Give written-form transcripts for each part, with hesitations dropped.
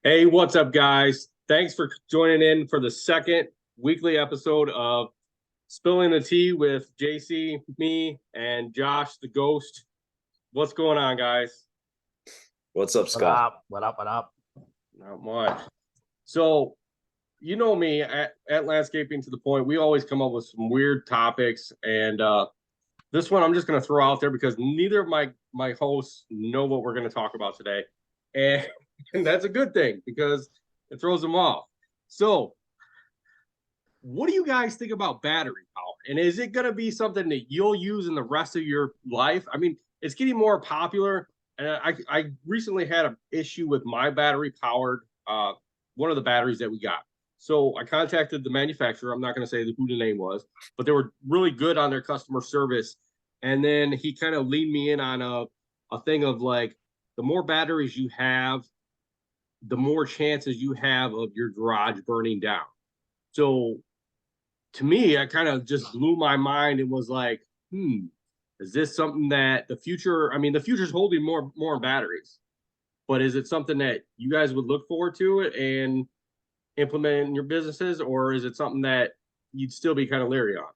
Hey, what's up, guys? Thanks for joining in for the second weekly episode of Spilling the Tea with JC, me, and Josh the Ghost. What's going on, guys? What's up, What Scott? up? What up? What up? Not much. So, you know me at Landscaping to the Point, we always come up with some weird topics. And this one I'm just going to throw out there because neither of my hosts know what we're going to talk about today. And, and that's a good thing because it throws them off. So, what do you guys think about battery power? And is it going to be something that you'll use in the rest of your life? I mean, it's getting more popular. And I recently had an issue with my battery powered one of the batteries that we got. So I contacted the manufacturer. I'm not going to say who the name was, but they were really good on their customer service. And then he kind of leaned me in on a thing of like, the more batteries you have, the more chances you have of your garage burning down. So to me, I kind of just blew my mind and was like, is this something that the future? I mean, the future's holding more batteries, but is it something that you guys would look forward to it and implement in your businesses, or is it something that you'd still be kind of leery on?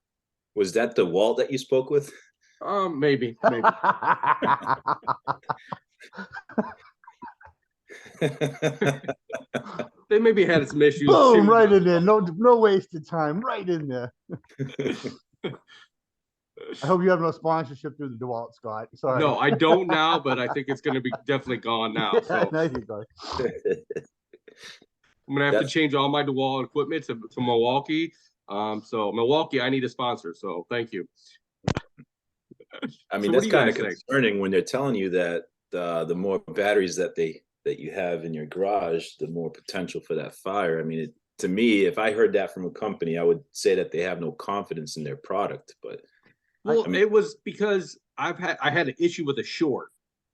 Was that the Walt that you spoke with? Maybe. They maybe had some issues. Boom! Right in there. No wasted time. Right in there. I hope you have no sponsorship through the DeWalt, Scott. Sorry. No, I don't now, but I think it's going to be definitely gone now. So There you go. I'm gonna have to change all my DeWalt equipment to Milwaukee. So Milwaukee, I need a sponsor. So thank you. I mean, So that's kind of concerning when they're telling you that the more batteries that you have in your garage, the more potential for that fire. I mean, to me, if I heard that from a company, I would say that they have no confidence in their product. But well, I mean, it was because I had an issue with a short,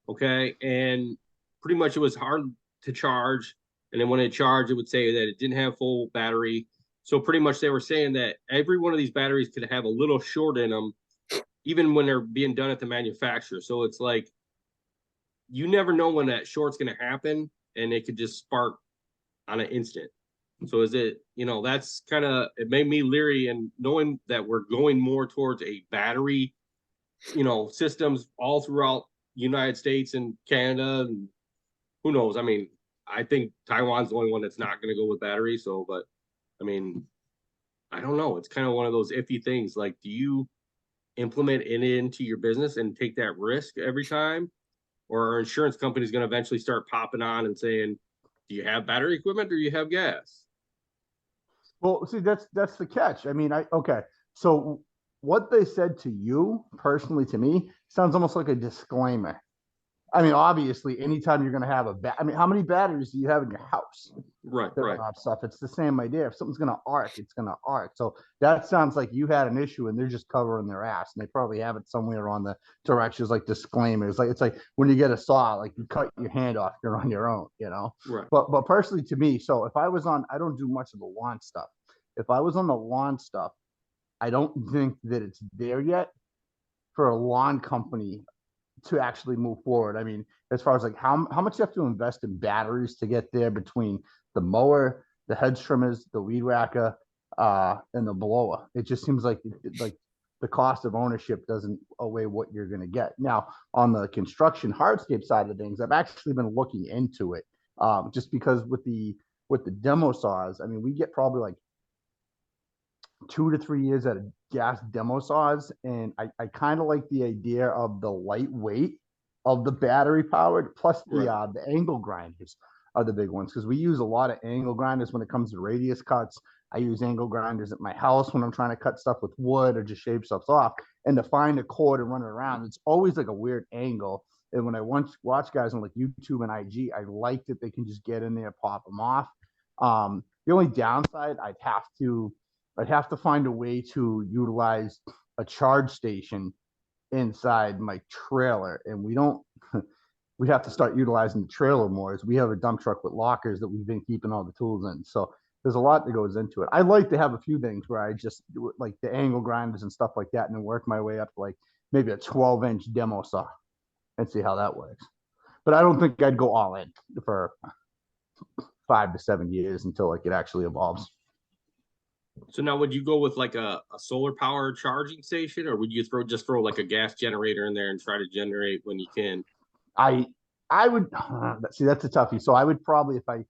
okay, and pretty much it was hard to charge, and then when it charged, it would say that it didn't have full battery. So pretty much they were saying that every one of these batteries could have a little short in them, even when they're being done at the manufacturer. So it's like you never know when that short's going to happen, and it could just spark on an instant. So is it, that's kind of, it made me leery, and knowing that we're going more towards a battery, systems all throughout United States and Canada, and who knows? I mean, I think Taiwan's the only one that's not going to go with battery. So, but I mean, I don't know. It's kind of one of those iffy things. Like, do you implement it into your business and take that risk every time? Or are insurance companies going to eventually start popping on and saying, do you have battery equipment or do you have gas? Well, see, that's the catch. I mean, okay. So what they said to you personally to me sounds almost like a disclaimer. I mean, obviously, anytime you're going to have I mean, how many batteries do you have in your house? Right. Stuff. It's the same idea. If something's going to arc, it's going to arc. So that sounds like you had an issue and they're just covering their ass, and they probably have it somewhere on the directions, like disclaimers. Like it's like when you get a saw, like you cut your hand off, you're on your own, Right. But personally, to me, so if I was on, I don't do much of the lawn stuff. If I was on the lawn stuff, I don't think that it's there yet for a lawn company to actually move forward. I mean, as far as like how much you have to invest in batteries to get there between the mower, the hedge trimmers, the weed whacker, and the blower. It just seems like the cost of ownership doesn't outweigh what you're going to get. Now, on the construction hardscape side of things, I've actually been looking into it, just because with the demo saws, I mean, we get probably like 2 to 3 years out of gas demo saws, and I kind of like the idea of the lightweight of the battery powered, plus the angle grinders are the big ones, because we use a lot of angle grinders when it comes to radius cuts. I use angle grinders at my house when I'm trying to cut stuff with wood or just shave stuff off, and to find a cord and run it around, it's always like a weird angle. And when I once watch guys on like YouTube and IG, I like that they can just get in there, pop them off. The only downside, I'd have to find a way to utilize a charge station inside my trailer, and we don't. We have to start utilizing the trailer more, as we have a dump truck with lockers that we've been keeping all the tools in. So there's a lot that goes into it. I like to have a few things where I just do like the angle grinders and stuff like that, and then work my way up to like maybe a 12-inch demo saw and see how that works. But I don't think I'd go all in for 5 to 7 years until like it actually evolves. So now would you go with like a solar power charging station, or would you just throw like a gas generator in there and try to generate when you can? I I would see that's a toughie. So I would probably if I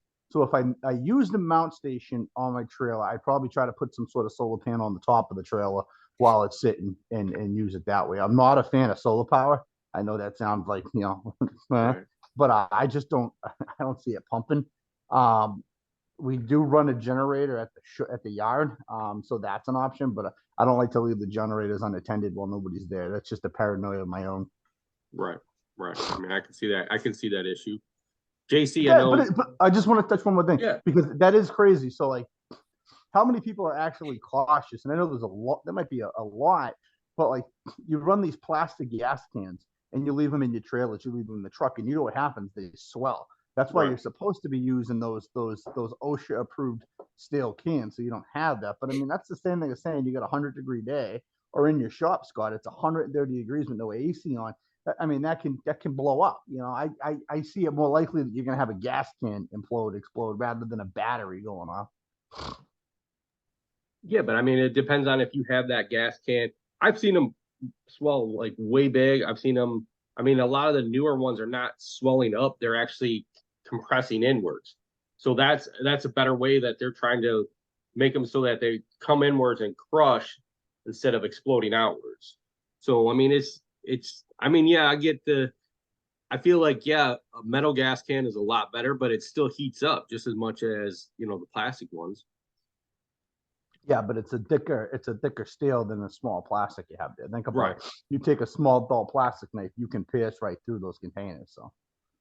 use the mount station on my trailer, I'd probably try to put some sort of solar panel on the top of the trailer while it's sitting and use it that way. I'm not a fan of solar power. I know that sounds like Right. but I just don't I don't see it pumping. Um, we do run a generator at the yard, so that's an option. But I don't like to leave the generators unattended while nobody's there. That's just a paranoia of my own. Right, right. I mean, I can see that. I can see that issue. JC, I Yeah, know. but I just want to touch one more thing Yeah, because that is crazy. So like, how many people are actually cautious? And I know there's a lot. There might be a lot, but like, you run these plastic gas cans and you leave them in your trailers, you leave them in the truck, and you know what happens? They swell. That's why right. you're supposed to be using those OSHA approved steel cans, so you don't have that. But I mean, that's the same thing as saying you got a 100-degree day, or in your shop, Scott, it's 130 degrees with no AC on. I mean, that can blow up. I see it more likely that you're gonna have a gas can explode rather than a battery going off. Yeah, but I mean, it depends on if you have that gas can. I've seen them swell like way big. I've seen them. I mean, a lot of the newer ones are not swelling up; they're actually compressing inwards. So that's a better way that they're trying to make them so that they come inwards and crush instead of exploding outwards. So I mean, it's. I mean, yeah, I get the. I feel like yeah, a metal gas can is a lot better, but it still heats up just as much as the plastic ones. Yeah, but it's a thicker steel than the small plastic you have there. Think about Right. it. You take a small dull plastic knife, you can pierce right through those containers. So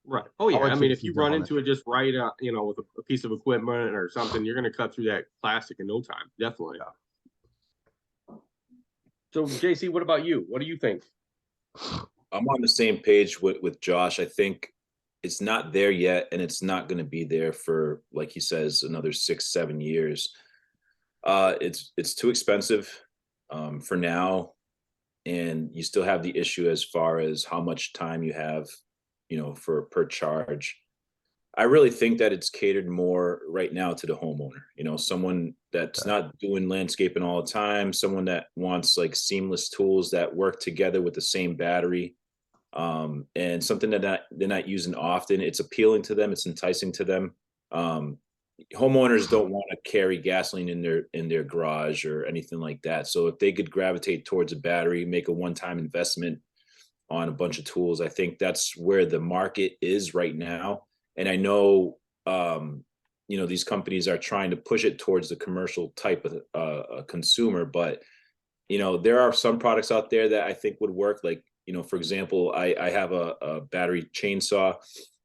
Right. Oh I'll yeah. I let mean, if you JC jump run on this. into it just right, with a piece of equipment or something, you're going to cut through that plastic in no time. Definitely. So, JC, what about you? What do you think? I'm on the same page with Josh. I think it's not there yet, and it's not going to be there for, like he says, another 6, 7 years. It's too expensive for now, and you still have the issue as far as how much time you have, for per charge. I really think that it's catered more right now to the homeowner, someone that's not doing landscaping all the time, someone that wants like seamless tools that work together with the same battery, and something that they're not using often. It's appealing to them. It's enticing to them. Um, Homeowners don't want to carry gasoline in their garage or anything like that. So if they could gravitate towards a battery, make a one-time investment on a bunch of tools, I think that's where the market is right now. And I know, these companies are trying to push it towards the commercial type of consumer, but there are some products out there that I think would work. Like, for example, I have a battery chainsaw,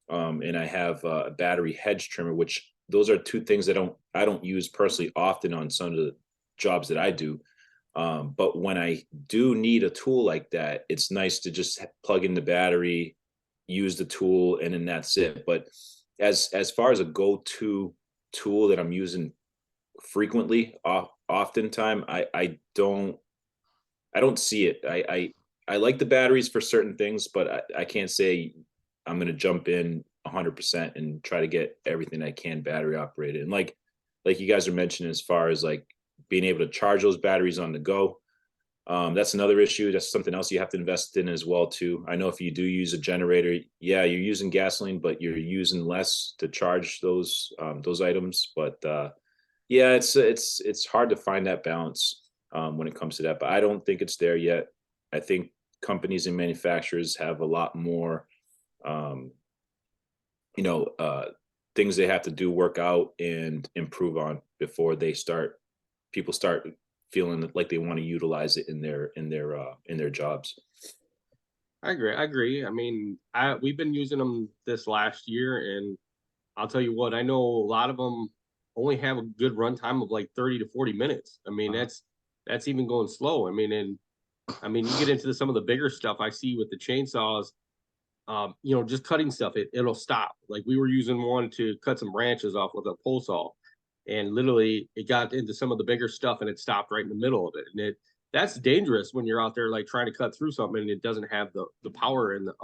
and I have a battery hedge trimmer, which those are two things that I don't use personally often on some of the jobs that I do. But when I do need a tool like that, it's nice to just plug in the battery, use the tool, and then that's it. But as far as a go-to tool that I'm using frequently, oftentimes, I don't see it. I like the batteries for certain things, but I can't say I'm going to jump in 100% and try to get everything I can battery operated. And like you guys are mentioning, as far as like being able to charge those batteries on the go, that's another issue. That's something else you have to invest in as well too. I know if you do use a generator, yeah, you're using gasoline, but you're using less to charge those items. But yeah, it's hard to find that balance when it comes to that. But I don't think it's there yet. I think companies and manufacturers have a lot more, um, things they have to do, work out and improve on before people start feeling like they want to utilize it in their jobs. I agree. I agree. I mean, we've been using them this last year, and I'll tell you what, I know a lot of them only have a good runtime of like 30 to 40 minutes. I mean, that's even going slow. I mean, and I mean, you get into some of the bigger stuff I see with the chainsaws, just cutting stuff, it'll stop. Like we were using one to cut some branches off with a pole saw, and literally it got into some of the bigger stuff and it stopped right in the middle of it. And that's dangerous when you're out there like trying to cut through something and it doesn't have the power and the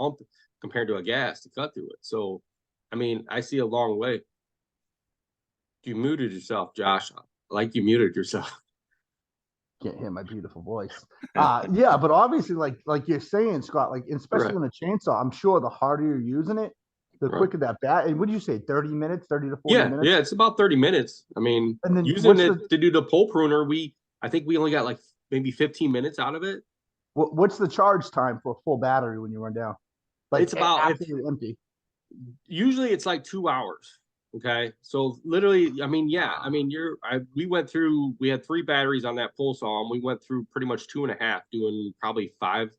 compared to a gas to cut through it. So, I mean, I see a long way. You muted yourself, Josh. Like you muted yourself. Can't hear my beautiful voice. Yeah, but obviously, like you're saying, Scott, like especially Right. on a chainsaw, I'm sure the harder you're using it, the Right. quicker that bat. And what did you say? 30 minutes, 30 to 40 Yeah, minutes. yeah, it's about 30 minutes. I mean, And then using what's it to do the pole pruner, I think we only got like maybe 15 minutes out of it. what's the charge time for a full battery when you run down? Like It's about after you're empty. usually it's like 2 hours. Okay. So literally, I mean, yeah, I mean, we had 3 batteries on that pole saw and we went through pretty much 2.5 doing probably five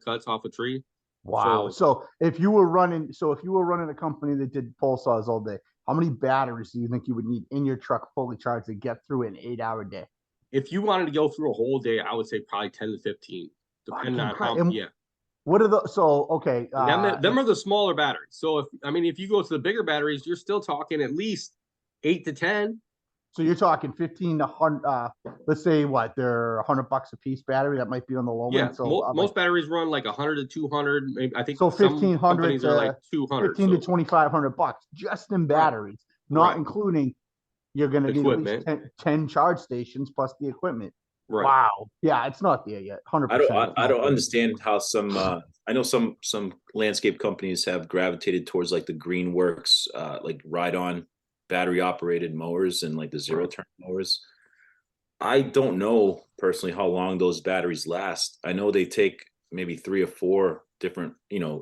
cuts off a tree. Wow. So So if you were running a company that did pole saws all day, how many batteries do you think you would need in your truck fully charged to get through an 8-hour day? if you wanted to go through a whole day, I would say probably 10 to 15, depending Fucking on Christ. how, And yeah. what are the so okay? And them are the smaller batteries. So if you go to the bigger batteries, you're still talking at least 8 to 10. So you're talking 15 to 100. Let's say what they're $100 a piece battery. That might be on the low Yeah, end. So most batteries run like 100 to 200. Maybe I think so some 1,500 companies are like to 200. 15 to So 2,500 bucks just in right, batteries, not right, including you're going to need at least equipment, 10 charge stations plus the equipment. right. Wow. Yeah, it's not there yet. 100%. I don't understand how some I know some landscape companies have gravitated towards like the Greenworks like ride on battery operated mowers and like the zero turn mowers. I don't know personally how long those batteries last. I know they take maybe 3 or 4 different,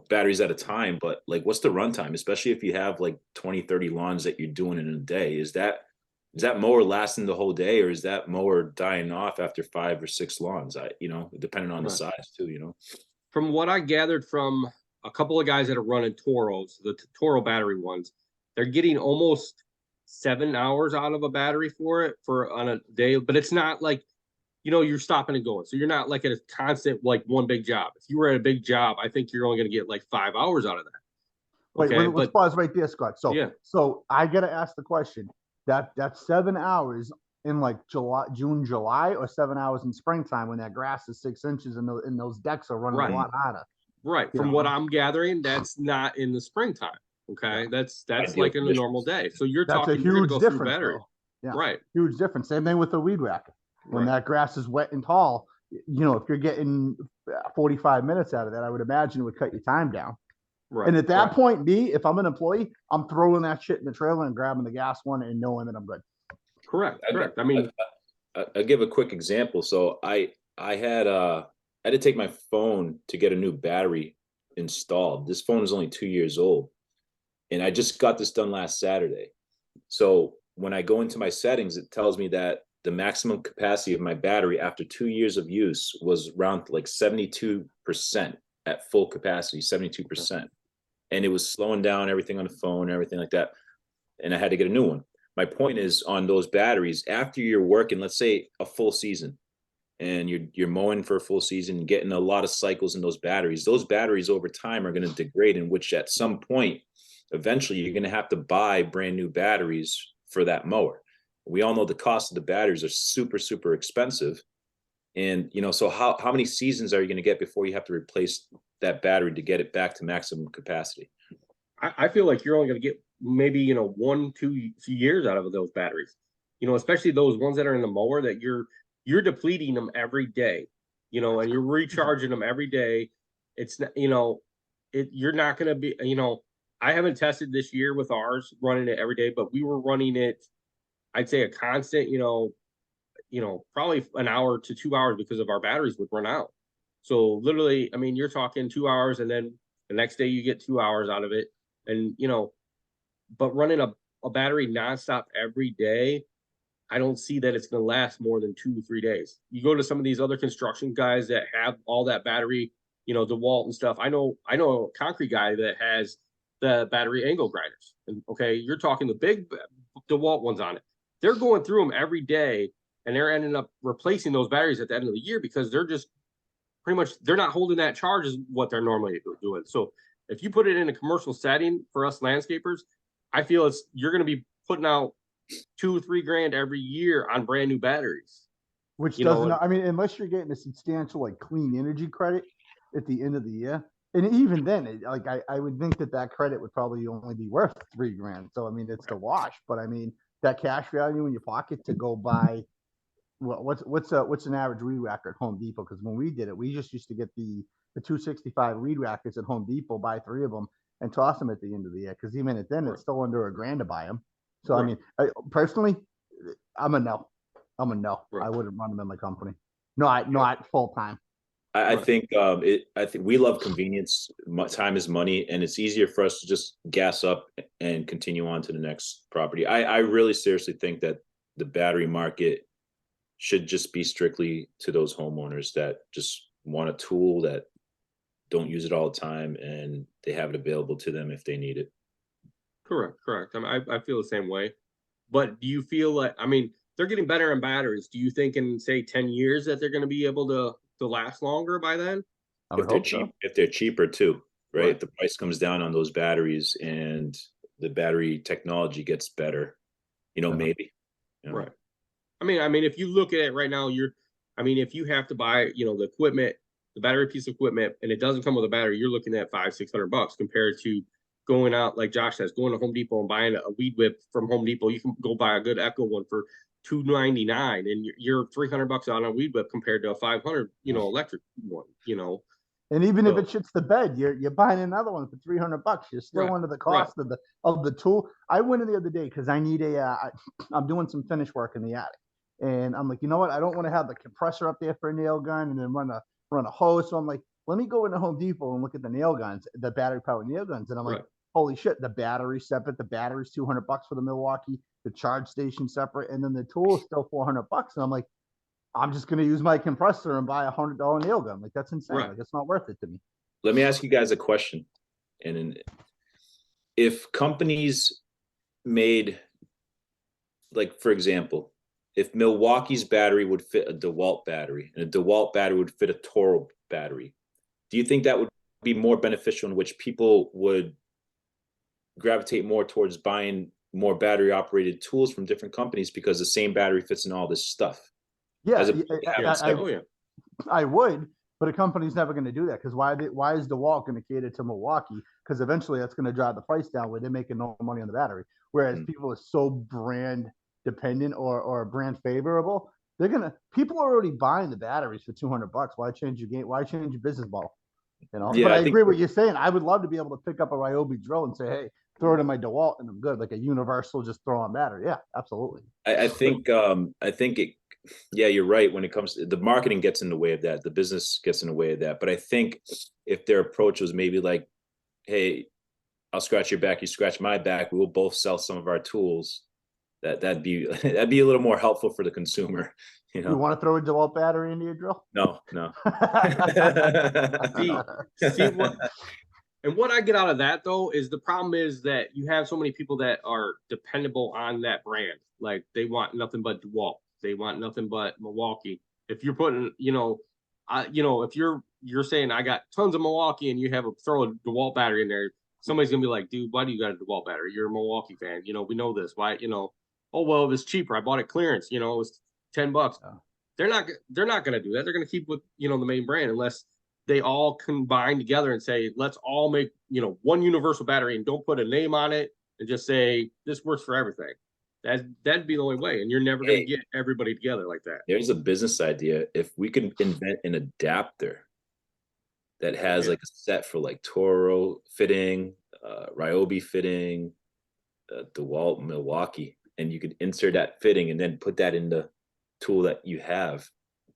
batteries at a time, but like what's the runtime, especially if you have like 20, 30 lawns that you're doing in a day? Is that mower lasting the whole day, or is that mower dying off after 5 or 6 lawns? Depending on the Right. size too. From what I gathered from a couple of guys that are running Toros, the Toro battery ones, they're getting almost 7 hours out of a battery for it for on a day. But it's not like you're stopping and going. So you're not like at a constant like one big job. If you were at a big job, I think you're only going to get like 5 hours out of that. Wait, Okay, let's but pause right there, Scott. So, yeah, so I gotta ask the question: that's 7 hours in like June, July, or 7 hours in springtime when that grass is 6 inches and those decks are running a right, lot harder. right. You From what know, I'm gathering, that's not in the springtime. Okay, yeah, that's Ideal like in a normal conditions. day. So you're that's a talking you're going to huge go through difference, battery, though. Yeah, right, huge difference. Same thing with the weed whacker. When right, that grass is wet and tall, if you're getting 45 minutes out of that, I would imagine it would cut your time down. right, And at that right. point, me, if I'm an employee, I'm throwing that shit in the trailer and grabbing the gas one and knowing that I'm good. Correct, correct. I mean, I'll give a quick example. So I had to take my phone to get a new battery installed. This phone is only 2 years old, and I just got this done last Saturday. So when I go into my settings, it tells me that the maximum capacity of my battery after 2 years of use was around like 72% at full capacity, 72%. And it was slowing down everything on the phone, everything like that. And I had to get a new one. My point is on those batteries, after you're working, let's say a full season, and you're mowing for a full season, getting a lot of cycles in those batteries over time are going to degrade, in which at some point, eventually you're going to have to buy brand new batteries for that mower. We all know the cost of the batteries are super, super expensive. And, so how many seasons are you going to get before you have to replace that battery to get it back to maximum capacity? I feel like you're only going to get maybe 1-2 years out of those batteries. Especially those ones that are in the mower that you're depleting them every day. And you're recharging them every day. It's you're not going to be. I haven't tested this year with ours running it every day, but we were running it. I'd say a constant. Probably an hour to 2 hours because of our batteries would run out. So literally, I mean, you're talking 2 hours, and then the next day you get 2 hours out of it, and but running a battery nonstop every day, I don't see that it's going to last more than 2 to 3 days. You go to some of these other construction guys that have all that battery, DeWalt and stuff. I know a concrete guy that has the battery angle grinders, and okay, you're talking the big DeWalt ones on it. They're going through them every day, and they're ending up replacing those batteries at the end of the year because they're just pretty much they're not holding that charge as what they're normally doing. So if you put it in a commercial setting for us landscapers, I feel you're going to be putting out $2-3 grand every year on brand new batteries. Which doesn't, I mean, unless you're getting a substantial like clean energy credit at the end of the year. And even then, I would think that credit would probably only be worth $3 grand. So, I mean, it's the wash. But I mean, that cash value in your pocket to go buy. What's an average weed whacker at Home Depot? Because when we did it, we just used to get the 265 weed whackers at Home Depot, buy 3 of them, and toss them at the end of the year. Because even at then, it's still under $1,000 to buy them. So I mean, personally, I'm a no. I wouldn't run them in my company. Not full time. I think I think we love convenience. Time is money, and it's easier for us to just gas up and continue on to the next property. I really seriously think that the battery market should just be strictly to those homeowners that just want a tool, that don't use it all the time, and they have it available to them if they need it. Correct. I mean, I feel the same way. But do you feel like, I mean, they're getting better in batteries. Do you think in, say, 10 years that they're going to be able to last longer by then? If they're cheap, if they're cheaper too, right? If the price comes down on those batteries and the battery technology gets better, maybe. Right. I mean, if you look at it right now, if you have to buy, the equipment, the battery piece of equipment, and it doesn't come with a battery, you're looking at $500-600 compared to going out, like Josh says, going to Home Depot and buying a weed whip from Home Depot. You can go buy a good Echo one for $299, and you're $300 on a weed whip compared to a $500, electric one, And even if it shits the bed, you're buying another one for $300. You're still under the cost of the tool. I went in the other day because I need I'm doing some finish work in the attic, and I'm like, you know what? I don't want to have the compressor up there for a nail gun and then run a hose. So I'm like, let me go into Home Depot and look at the nail guns, the battery powered nail guns, and I'm like, holy shit, the battery separate. The battery's $200 for the Milwaukee, the charge station separate, and then the tool is still $400. And I'm like, I'm just going to use my compressor and buy $100 nail gun. Like, that's insane. Like, it's not worth it to me. Let me ask you guys a question. And if companies made, like, for example, if Milwaukee's battery would fit a DeWalt battery and a DeWalt battery would fit a Toro battery, do you think that would be more beneficial, in which people would gravitate more towards buying more battery operated tools from different companies because the same battery fits in all this stuff? Yeah, I would, but a company's never going to do that, because why is DeWalt going to cater to Milwaukee? Because eventually that's going to drive the price down where they're making no money on the battery. Whereas people are so brand dependent or brand favorable, people are already buying the batteries for $200. Why change your game? Why change your business model? Yeah, but I agree with what you're saying. I would love to be able to pick up a Ryobi drill and say, hey, throw it in my DeWalt and I'm good, like a universal, just throw on battery. Yeah, absolutely. I think it. Yeah, you're right. When it comes to the marketing gets in the way of that, the business gets in the way of that. But I think if their approach was maybe like, hey, I'll scratch your back, you scratch my back, we will both sell some of our tools. That'd be a little more helpful for the consumer. You want to throw a DeWalt battery into your drill? No. What I get out of that, though, is the problem is that you have so many people that are dependable on that brand. Like, they want nothing but DeWalt. They want nothing but Milwaukee. If you're putting, if you're saying I got tons of Milwaukee and you throw a DeWalt battery in there, somebody's gonna be like, dude, why do you got a DeWalt battery? You're a Milwaukee fan. We know this. Why, oh, well, it was cheaper. I bought it clearance. It was $10. Oh. They're not gonna do that. They're gonna keep with the main brand, unless they all combine together and say, let's all make one universal battery and don't put a name on it and just say this works for everything. That'd be the only way, and you're never going to get everybody together like that. There's a business idea. If we could invent an adapter that has like a set for like Toro fitting, Ryobi fitting, DeWalt, Milwaukee, and you could insert that fitting and then put that in the tool that you have.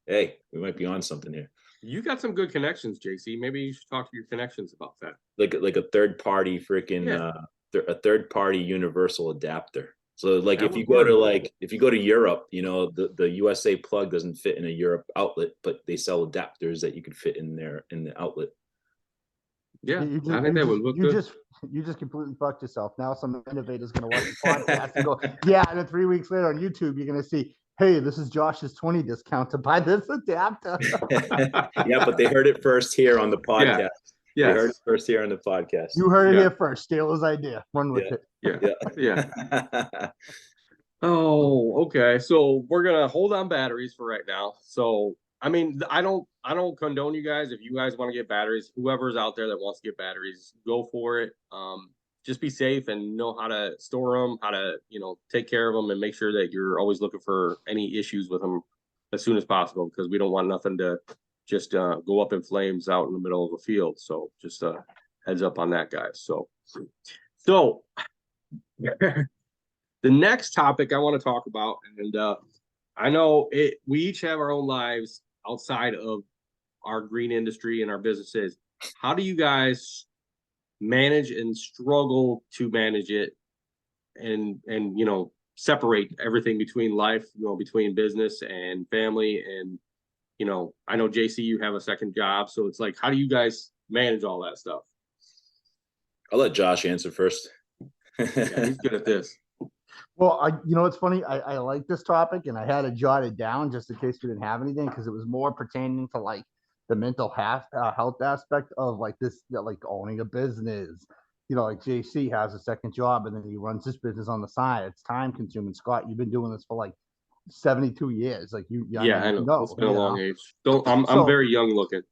Hey, we might be on something here. You got some good connections, JC. Maybe you should talk to your connections about that. Like a third party a third party universal adapter. So like if you go to Europe, the USA plug doesn't fit in a Europe outlet, but they sell adapters that you could fit in there in the outlet. Yeah, I think that would look good. You just completely fucked yourself. Now some innovator's going to watch the podcast and go, yeah, and then 3 weeks later on YouTube, you're going to see, hey, this is Josh's 20 discount to buy this adapter. Yeah, but they heard it first here on the podcast. Yeah. They heard it first here on the podcast. You heard it here first. Steal his idea. Run with it. Yeah. Oh, okay. So we're gonna hold on batteries for right now. So I mean, I don't condone you guys. If you guys want to get batteries, whoever's out there that wants to get batteries, go for it. just be safe and know how to store them, how to, take care of them and make sure that you're always looking for any issues with them as soon as possible, because we don't want nothing to just go up in flames out in the middle of a field. So just heads up on that, guys. So the next topic I want to talk about, and I know we each have our own lives outside of our green industry and our businesses. How do you guys manage and struggle to manage it and separate everything between life, between business and family? And I know JC, you have a second job, so it's like, how do you guys manage all that stuff? I'll let Josh answer first. Yeah, he's good at this. Well, it's funny. I like this topic, and I had to jot it down just in case we didn't have anything, because it was more pertaining to like the mental health aspect of like this, like owning a business. Like JC has a second job, and then he runs this business on the side. It's time consuming. Scott, you've been doing this for like 72 years. Like yeah, I know. It's been a long age. I'm very young looking.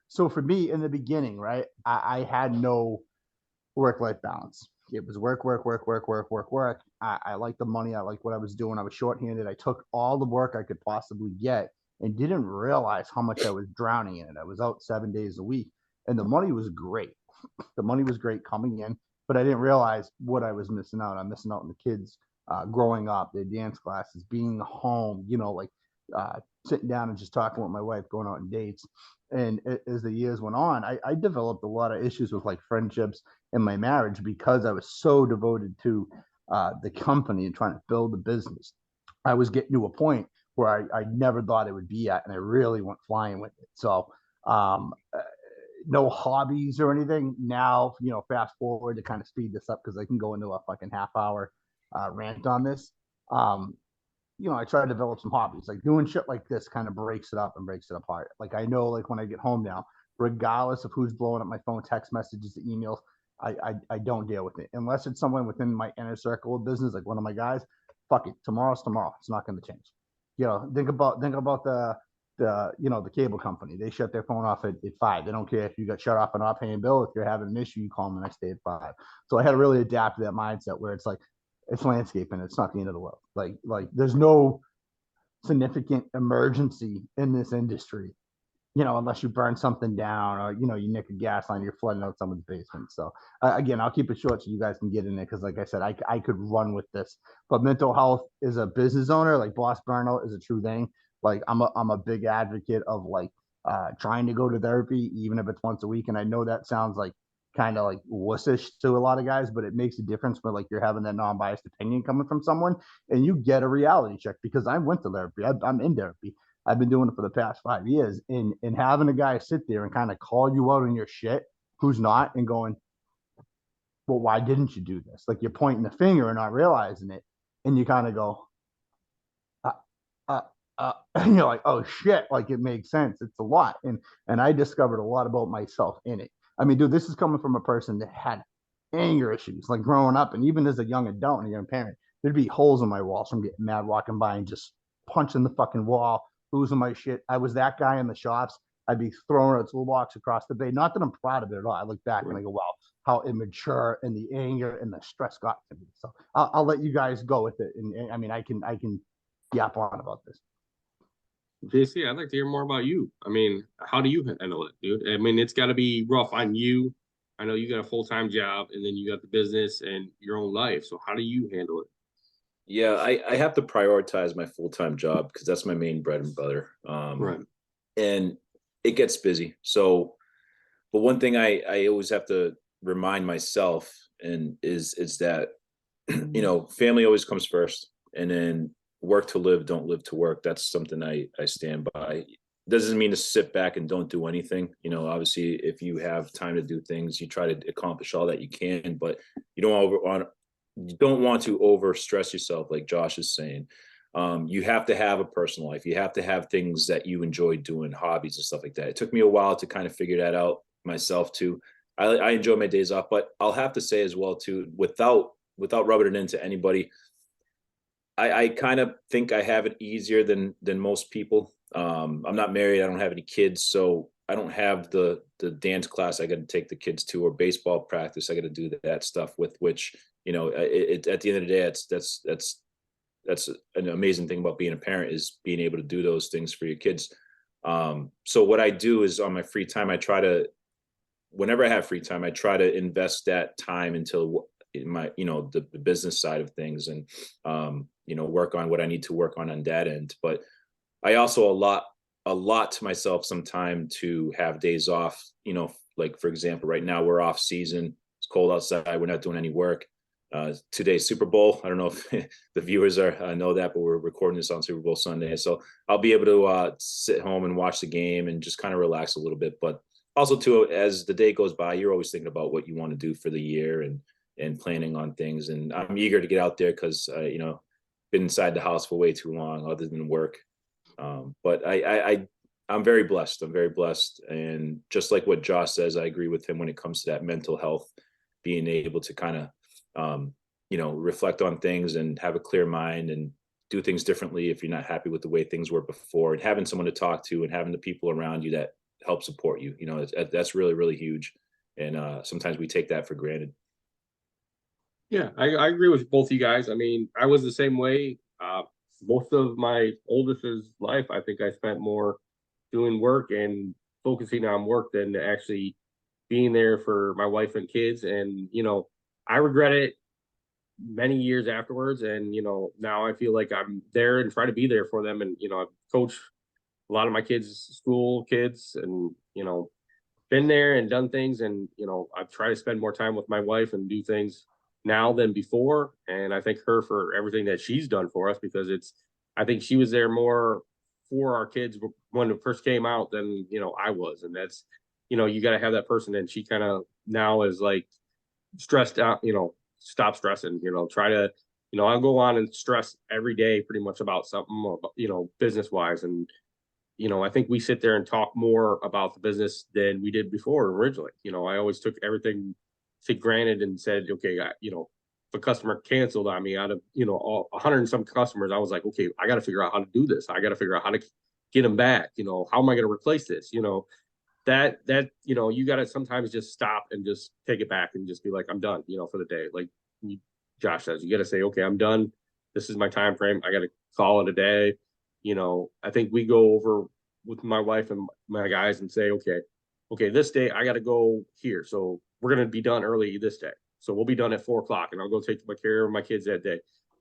So for me in the beginning, right, I had no work-life balance. It was work. I liked the money. I liked what I was doing. I was shorthanded. I took all the work I could possibly get and didn't realize how much I was drowning in it. I was out 7 days a week, and the money was great. The money was great coming in, but I didn't realize what I was missing out. I'm missing out on the kids growing up, their dance classes, being home, sitting down and just talking with my wife, going out on dates. And as the years went on, I developed a lot of issues with like friendships in my marriage because I was so devoted to the company and trying to build the business. I was getting to a point where I never thought it would be at, and I really went flying with it. So no hobbies or anything. Now, fast forward to kind of speed this up because I can go into a fucking half-hour rant on this. I try to develop some hobbies, like doing shit like this kind of breaks it up and breaks it apart. Like I know, like when I get home now, regardless of who's blowing up my phone, text messages, emails, I don't deal with it unless it's someone within my inner circle of business, like one of my guys. Fuck it, tomorrow's tomorrow. It's not going to change. Think about the cable company. They shut their phone off at 5. They don't care if you got shut off and not paying bill. If you're having an issue, you call them the next day at 5. So I had to really adapt to that mindset where it's like, it's landscaping. It's not the end of the world. Like there's no significant emergency in this industry, unless you burn something down or, you nick a gas line, you're flooding out someone's basement. So again, I'll keep it short so you guys can get in it. Cause like I said, I could run with this, but mental health is a business owner, like boss burnout is a true thing. Like I'm a big advocate of like trying to go to therapy, even if it's once a week. And I know that sounds like kind of like wussish to a lot of guys, but it makes a difference when like you're having that non-biased opinion coming from someone and you get a reality check. Because I went to therapy. I'm in therapy. I've been doing it for the past 5 years, and having a guy sit there and kind of call you out on your shit who's not, and going, well, why didn't you do this? Like you're pointing the finger and not realizing it. And you kind of go, and you're like, oh shit, like it makes sense. It's a lot. And I discovered a lot about myself in it. I mean, dude, this is coming from a person that had anger issues, like growing up, and even as a young adult and a young parent, there'd be holes in my walls from getting mad walking by and just punching the fucking wall, losing my shit. I was that guy in the shops. I'd be throwing a toolbox across the bay. Not that I'm proud of it at all. I look back and I go, wow, how immature and the anger and the stress got to me. So I'll let you guys go with it. And I mean, I can yap on about this. JC, I'd like to hear more about you. I mean, how do you handle it, dude? I mean, it's got to be rough on you. I know you got a full-time job, and then you got the business and your own life. So how do you handle it? Yeah, I have to prioritize my full-time job because that's my main bread and butter. Right. And it gets busy. So, but one thing I always have to remind myself and is that, family always comes first, and then work to live, don't live to work. That's something I stand by. Doesn't mean to sit back and don't do anything. Obviously, if you have time to do things, you try to accomplish all that you can, but you don't want to over stress yourself, like Josh is saying. You have to have a personal life. You have to have things that you enjoy doing, hobbies and stuff like that. It took me a while to kind of figure that out myself too. I enjoy my days off, but I'll have to say as well too, without rubbing it into anybody, I kind of think I have it easier than most people. I'm not married. I don't have any kids. So I don't have the dance class I got to take the kids to, or baseball practice I got to do that stuff with, which, you know, at the end of the day, that's an amazing thing about being a parent, is being able to do those things for your kids. So what I do is, on my free time, whenever I have free time, I try to invest that time into my, you know, the business side of things, and, you know, work on what I need to work on that end. But I also a lot to myself some time to have days off, you know, like, for example, right now we're off season. It's cold outside. We're not doing any work. Today's Super Bowl. I don't know if the viewers know that, but we're recording this on Super Bowl Sunday. So I'll be able to sit home and watch the game and just kind of relax a little bit. But also too, as the day goes by, you're always thinking about what you want to do for the year, and planning on things. And I'm eager to get out there, because, you know, been inside the house for way too long, other than work. But I'm very blessed. I'm very blessed. And just like what Josh says, I agree with him when it comes to that mental health, being able to kind of, you know, reflect on things and have a clear mind and do things differently if you're not happy with the way things were before, and having someone to talk to, and having the people around you that help support you. You know, that's really, really huge. And sometimes we take that for granted. Yeah, I agree with both you guys. I mean, I was the same way. Most of my oldest's life, I think I spent more doing work and focusing on work than actually being there for my wife and kids. And, you know, I regret it many years afterwards. And, you know, now I feel like I'm there and try to be there for them. And, you know, I've coached a lot of my kids, school kids, and, you know, been there and done things. And, you know, I've tried to spend more time with my wife and do things now than before. And I thank her for everything that she's done for us, because I think she was there more for our kids when it first came out than, you know, I was. And that's, you know, you got to have that person. And she kind of now is like stressed out, you know, stop stressing, you know, try to, you know, I'll go on and stress every day pretty much about something, you know, business wise. And, you know, I think we sit there and talk more about the business than we did before originally. You know, I always took everything for granted and said, okay, you know, if a customer canceled on me out of, you know, all 100 and some customers, I was like, okay, I got to figure out how to do this. I got to figure out how to get them back. You know, how am I going to replace this? You know, that you know, you got to sometimes just stop and just take it back and just be like, I'm done, you know, for the day. Like Josh says, you got to say, okay, I'm done. This is my time frame. I got to call it a day. You know, I think we go over with my wife and my guys and say, okay, this day I got to go here. So we're going to be done early this day. So we'll be done at 4 o'clock, and I'll go take my care of my kids that day.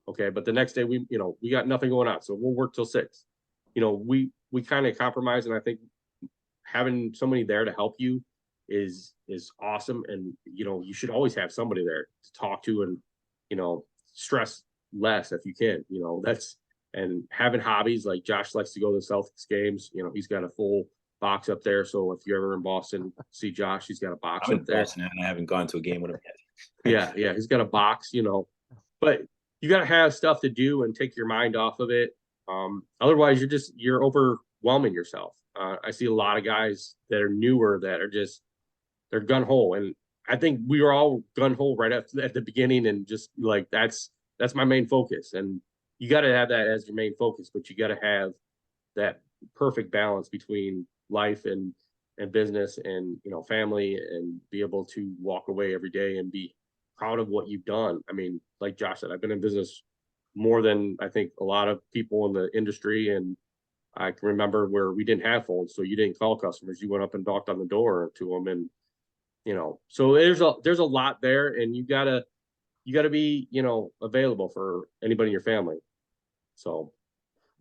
Okay. But the next day you know, we got nothing going on. So we'll work till 6. You know, we kind of compromise. And I think having somebody there to help you is awesome. And, you know, you should always have somebody there to talk to, and, you know, stress less if you can, you know, and having hobbies. Like Josh likes to go to the Celtics games. You know, he's got a full box up there. So if you're ever in Boston, see Josh, he's got a box I'm up in there. Boston, and I haven't gone to a game with him yet. Yeah, he's got a box, you know. But you got to have stuff to do and take your mind off of it. Otherwise, you're overwhelming yourself. I see a lot of guys that are newer that are they're gun ho, and I think we were all gun ho right at the beginning, and just like that's my main focus. And you got to have that as your main focus, but you got to have that perfect balance between life and business, and, you know, family, and be able to walk away every day and be proud of what you've done. I mean, like Josh said, I've been in business more than I think a lot of people in the industry. And I can remember where we didn't have phones, so you didn't call customers. You went up and knocked on the door to them. And, you know, so there's a lot there, and you gotta be, you know, available for anybody in your family. So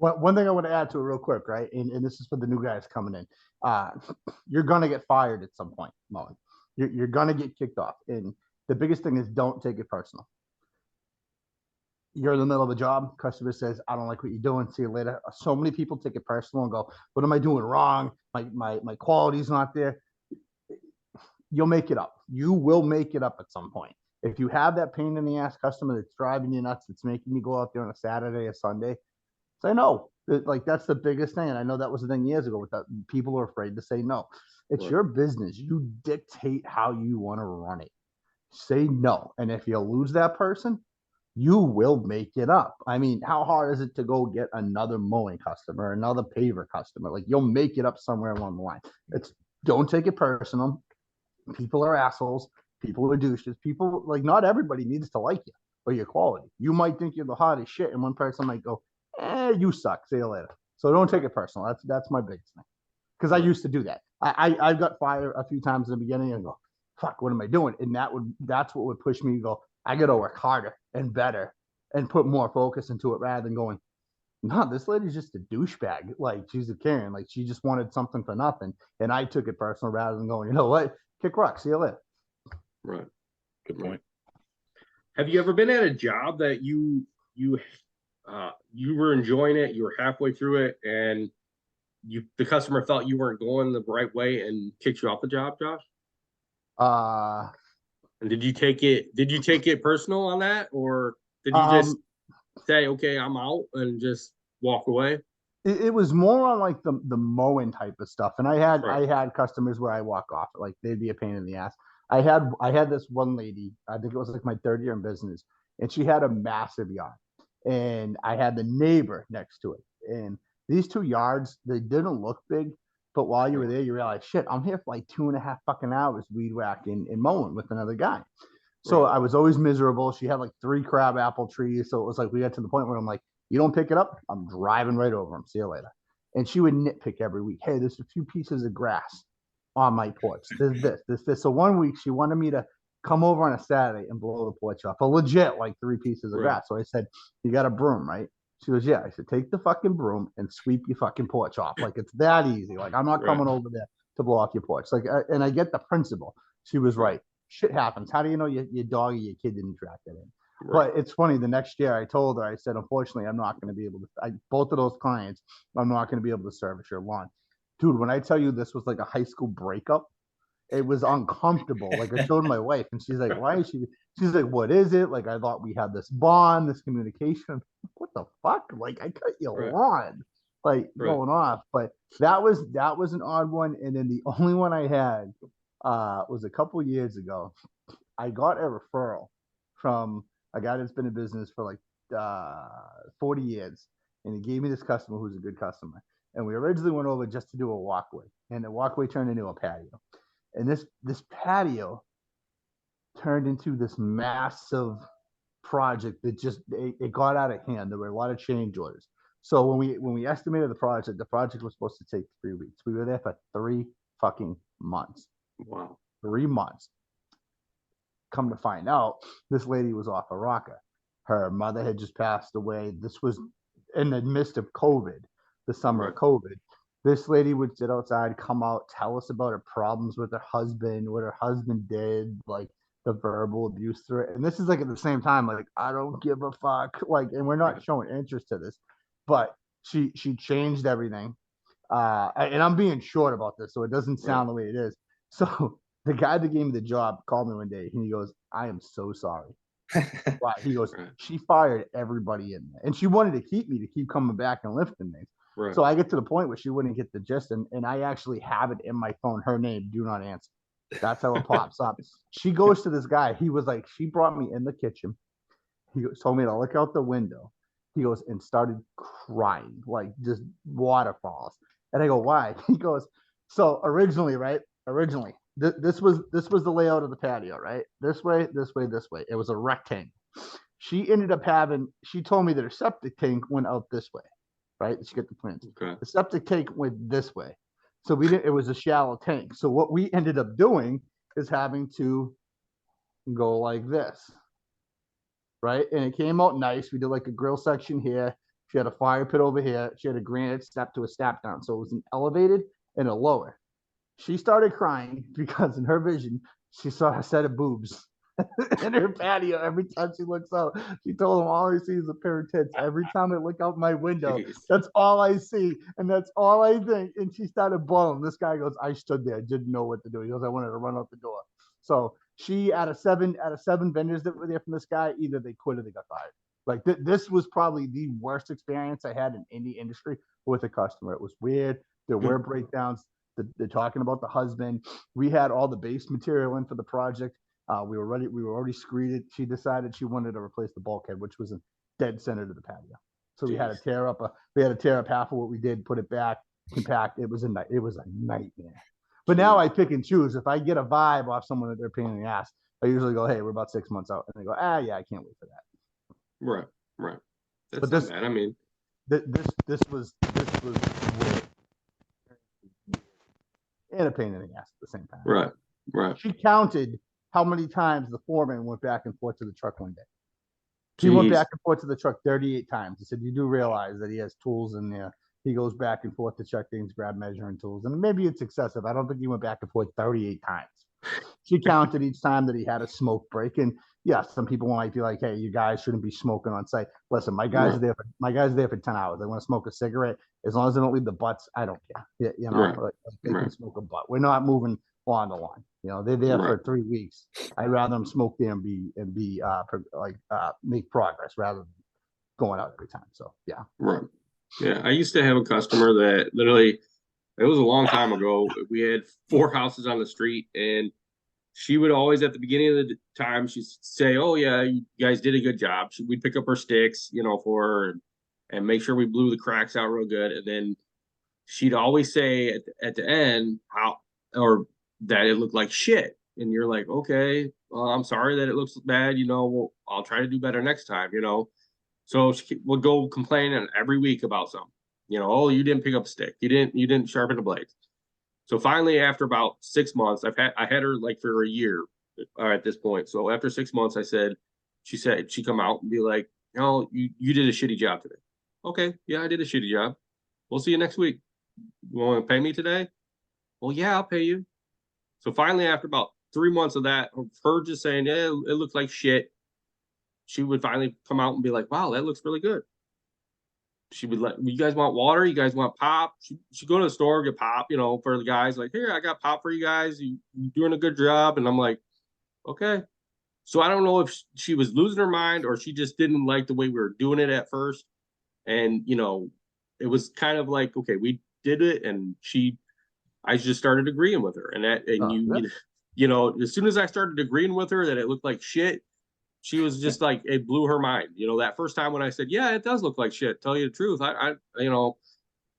One thing I want to add to it real quick, right? And this is for the new guys coming in. You're gonna get fired at some point, Mullen. You're gonna get kicked off. And the biggest thing is, don't take it personal. You're in the middle of a job, customer says, I don't like what you're doing, see you later. So many people take it personal and go, what am I doing wrong? My quality's not there. You'll make it up. You will make it up at some point. If you have that pain in the ass customer that's driving you nuts, that's making you go out there on a Saturday or Sunday, say no. Like, that's the biggest thing. And I know that was the thing years ago with that. People are afraid to say no. It's your business. You dictate how you want to run it. Say no. And if you lose that person, you will make it up. I mean, how hard is it to go get another mowing customer, another paver customer? Like, you'll make it up somewhere along the line. don't take it personal. People are assholes. People are douches. People, like, not everybody needs to like you or your quality. You might think you're the hottest shit, and one person might go, you suck. See you later. So don't take it personal. That's my biggest thing. Because I used to do that. I got fired a few times in the beginning and go, fuck, what am I doing? And that's what would push me to go, I gotta work harder and better and put more focus into it rather than going, no, this lady's just a douchebag. Like, she's a Karen. Like, she just wanted something for nothing. And I took it personal rather than going, you know what? Kick rock. See you later. Right. Good point. Have you ever been at a job that you were enjoying it, you were halfway through it, and the customer felt you weren't going the right way and kicked you off the job, Josh? And did you take it personal on that, or did you just say, okay, I'm out, and just walk away? It was more on like the mowing type of stuff. And Right. I had customers where I walk off, like they'd be a pain in the ass. I had this one lady, I think it was like my third year in business, and she had a massive yard. And I had the neighbor next to it. And these two yards, they didn't look big, but while you were there, you realize, shit, I'm here for like 2.5 fucking hours weed whacking and mowing with another guy. So Right. I was always miserable. She had like 3 crab apple trees. So it was like we got to the point where I'm like, you don't pick it up, I'm driving right over them. See you later. And she would nitpick every week. Hey, there's a few pieces of grass on my porch. There's this. So one week she wanted me to come over on a Saturday and blow the porch off. A legit like 3 pieces of Right. grass. So I said, you got a broom, right? She goes, yeah. I said, take the fucking broom and sweep your fucking porch off. Like, it's that easy. Like, I'm not Right. coming over there to blow off your porch. Like, and I get the principle. She was right. Shit happens. How do you know your dog or your kid didn't track that in? Right. But it's funny. The next year, I told her, I said, unfortunately, I'm not going to be able to. Both of those clients, I'm not going to be able to service your lawn, dude. When I tell you this was like a high school breakup, it was uncomfortable. Like, I showed my wife, and she's like, "Why is she?" She's like, "What is it?" Like, I thought we had this bond, this communication. What the fuck? Like, I cut your Right. lawn, like Right. going off. But that was an odd one. And then the only one I had was a couple years ago. I got a referral from a guy that's been in business for like 40 years. And he gave me this customer who's a good customer. And we originally went over just to do a walkway. And the walkway turned into a patio. And this patio turned into this massive project that just it got out of hand. There were a lot of change orders. So when we estimated the project was supposed to take 3 weeks. We were there for 3 fucking months. Wow. 3 months. Come to find out, this lady was off a rocker. Her mother had just passed away. This was in the midst of COVID, the summer of COVID. This lady would sit outside, come out, tell us about her problems with her husband, what her husband did, like the verbal abuse through it. And this is like at the same time, like, I don't give a fuck. Like, and we're not showing interest to this, but she changed everything. And I'm being short about this, so it doesn't sound the way it is. So the guy that gave me the job called me one day and he goes, I am so sorry. Why? He goes, she fired everybody in there. And she wanted to keep me to keep coming back and lifting things. Right. So I get to the point where she wouldn't get the gist. And I actually have it in my phone, her name, do not answer. That's how it pops up. She goes to this guy. He was like, she brought me in the kitchen. He told me to look out the window. He goes and started crying, like just waterfalls. And I go, why? He goes, so originally, this was the layout of the patio, right? This way, this way, this way. It was a rectangle. She told me that her septic tank went out this way, right? She got the plans. Okay. The septic tank went this way. So it was a shallow tank. So what we ended up doing is having to go like this, right? And it came out nice. We did like a grill section here. She had a fire pit over here. She had a granite step to a step down. So it was an elevated and a lower. She started crying because in her vision, she saw a set of boobs in her patio every time she looks out. She told him, all I see is a pair of tits. Every time I look out my window, that's all I see. And that's all I think. And she started bawling. This guy goes, I stood there, didn't know what to do. He goes, I wanted to run out the door. So she, out of seven vendors that were there from this guy, either they quit or they got fired. Like this was probably the worst experience I had in any industry with a customer. It was weird. There were breakdowns. They're talking about the husband. We had all the base material in for the project. We were ready. We were already screeded. She decided she wanted to replace the bulkhead, which was in dead center to the patio. So we had to tear up half of what we did, put it back, compact. It was a nightmare. But now I pick and choose. If I get a vibe off someone that they're pain in the ass, I usually go, "Hey, we're about 6 months out," and they go, "Ah, yeah, I can't wait for that." Right, right. That's But not bad. I mean, this was way and a pain in the ass at the same time. right, right. She counted how many times the foreman went back and forth to the truck one day. He went Jeez. back and forth to the truck 38 times. He said, "You do realize that he has tools in there." He goes back and forth to check things, grab measuring tools. And maybe it's excessive. I don't think he went back and forth 38 times. She counted each time that he had a smoke break. And yes, some people might be like, "Hey, you guys shouldn't be smoking on site." Listen, my guys Right. are there for 10 hours. They want to smoke a cigarette. As long as they don't leave the butts, I don't care. You know, Right. like, they Right. can smoke a butt. We're not moving lawn to lawn. You know, they're there for Right. 3 weeks. I'd rather them smoke there and make progress rather than going out every time. So yeah. Right. Yeah, I used to have a customer that literally, it was a long time ago. We had 4 houses on the street, and she would always, at the beginning of the time, she'd say, "Oh yeah, you guys did a good job." We'd pick up her sticks, for her, and make sure we blew the cracks out real good. And then she'd always say at the end how, or that it looked like shit. And you're like, okay, well, I'm sorry that it looks bad. Well, I'll try to do better next time. So she would go complaining every week about something. Oh, you didn't pick up a stick. You didn't sharpen the blades. So finally, after about 6 months, I had her like for a year at this point. So after 6 months, she said she'd come out and be like, "No, you did a shitty job today." Okay, yeah, I did a shitty job. We'll see you next week. You want to pay me today? Well, yeah, I'll pay you. So finally, after about 3 months of that, of her just saying, "Yeah, it looks like shit," she would finally come out and be like, "Wow, that looks really good." She would let, "You guys want water? You guys want pop?" She'd go to the store, get pop, for the guys. Like, "Here, I got pop for you guys. You doing a good job." And I'm like, okay. So I don't know if she was losing her mind or she just didn't like the way we were doing it at first. And, it was kind of like, okay, we did it. And I just started agreeing with her. And as soon as I started agreeing with her that it looked like shit, she was just like, it blew her mind. That first time when I said, "Yeah, it does look like shit. Tell you the truth. Well,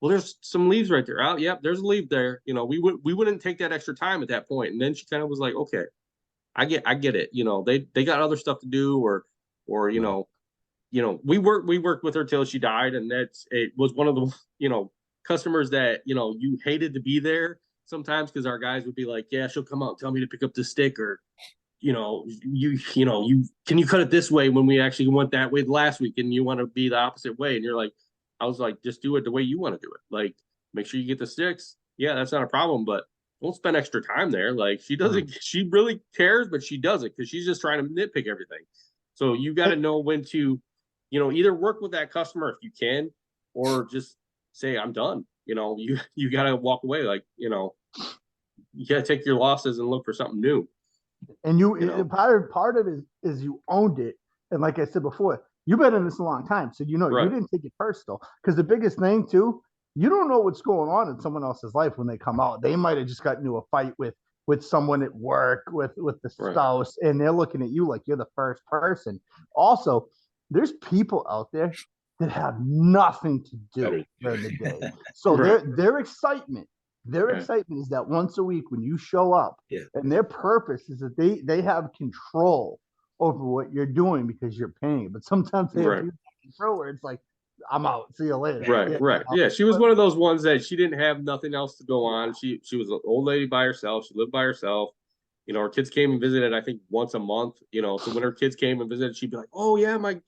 there's some leaves right there. Oh, yep, there's a leaf there. We wouldn't take that extra time at that point." And then she kind of was like, "Okay, I get it. They got other stuff to do, or we worked with her till she died, and it was one of the customers that you hated to be there sometimes because our guys would be like, "Yeah, she'll come out and tell me to pick up the stick," or you can you cut it this way when we actually went that way last week and you want to be the opposite way. And you're like, I was like, just do it the way you want to do it. Like, make sure you get the sticks. Yeah, that's not a problem, but don't spend extra time there. Like, she really cares, but she doesn't because she's just trying to nitpick everything. So you got to know when to, either work with that customer if you can, or just say, "I'm done." You got to walk away. Like, you got to take your losses and look for something new. And part of it is you owned it. And like I said before, you've been in this a long time. So Right. you didn't take it personal. Because the biggest thing too, you don't know what's going on in someone else's life when they come out. They might have just got into a fight with someone at work, with the Right. spouse, and they're looking at you like you're the first person. Also, there's people out there that have nothing to do during the day. So Right. their excitement Yeah. is that once a week when you show up, Yeah. and their purpose is that they have control over what you're doing because you're paying. But sometimes they Right. have control where it's like, "I'm out. See you later." Right, right. Yeah, she was one of those ones that she didn't have nothing else to go on. She was an old lady by herself. She lived by herself. Her kids came and visited, I think, once a month. So when her kids came and visited, she'd be like, "Oh yeah, my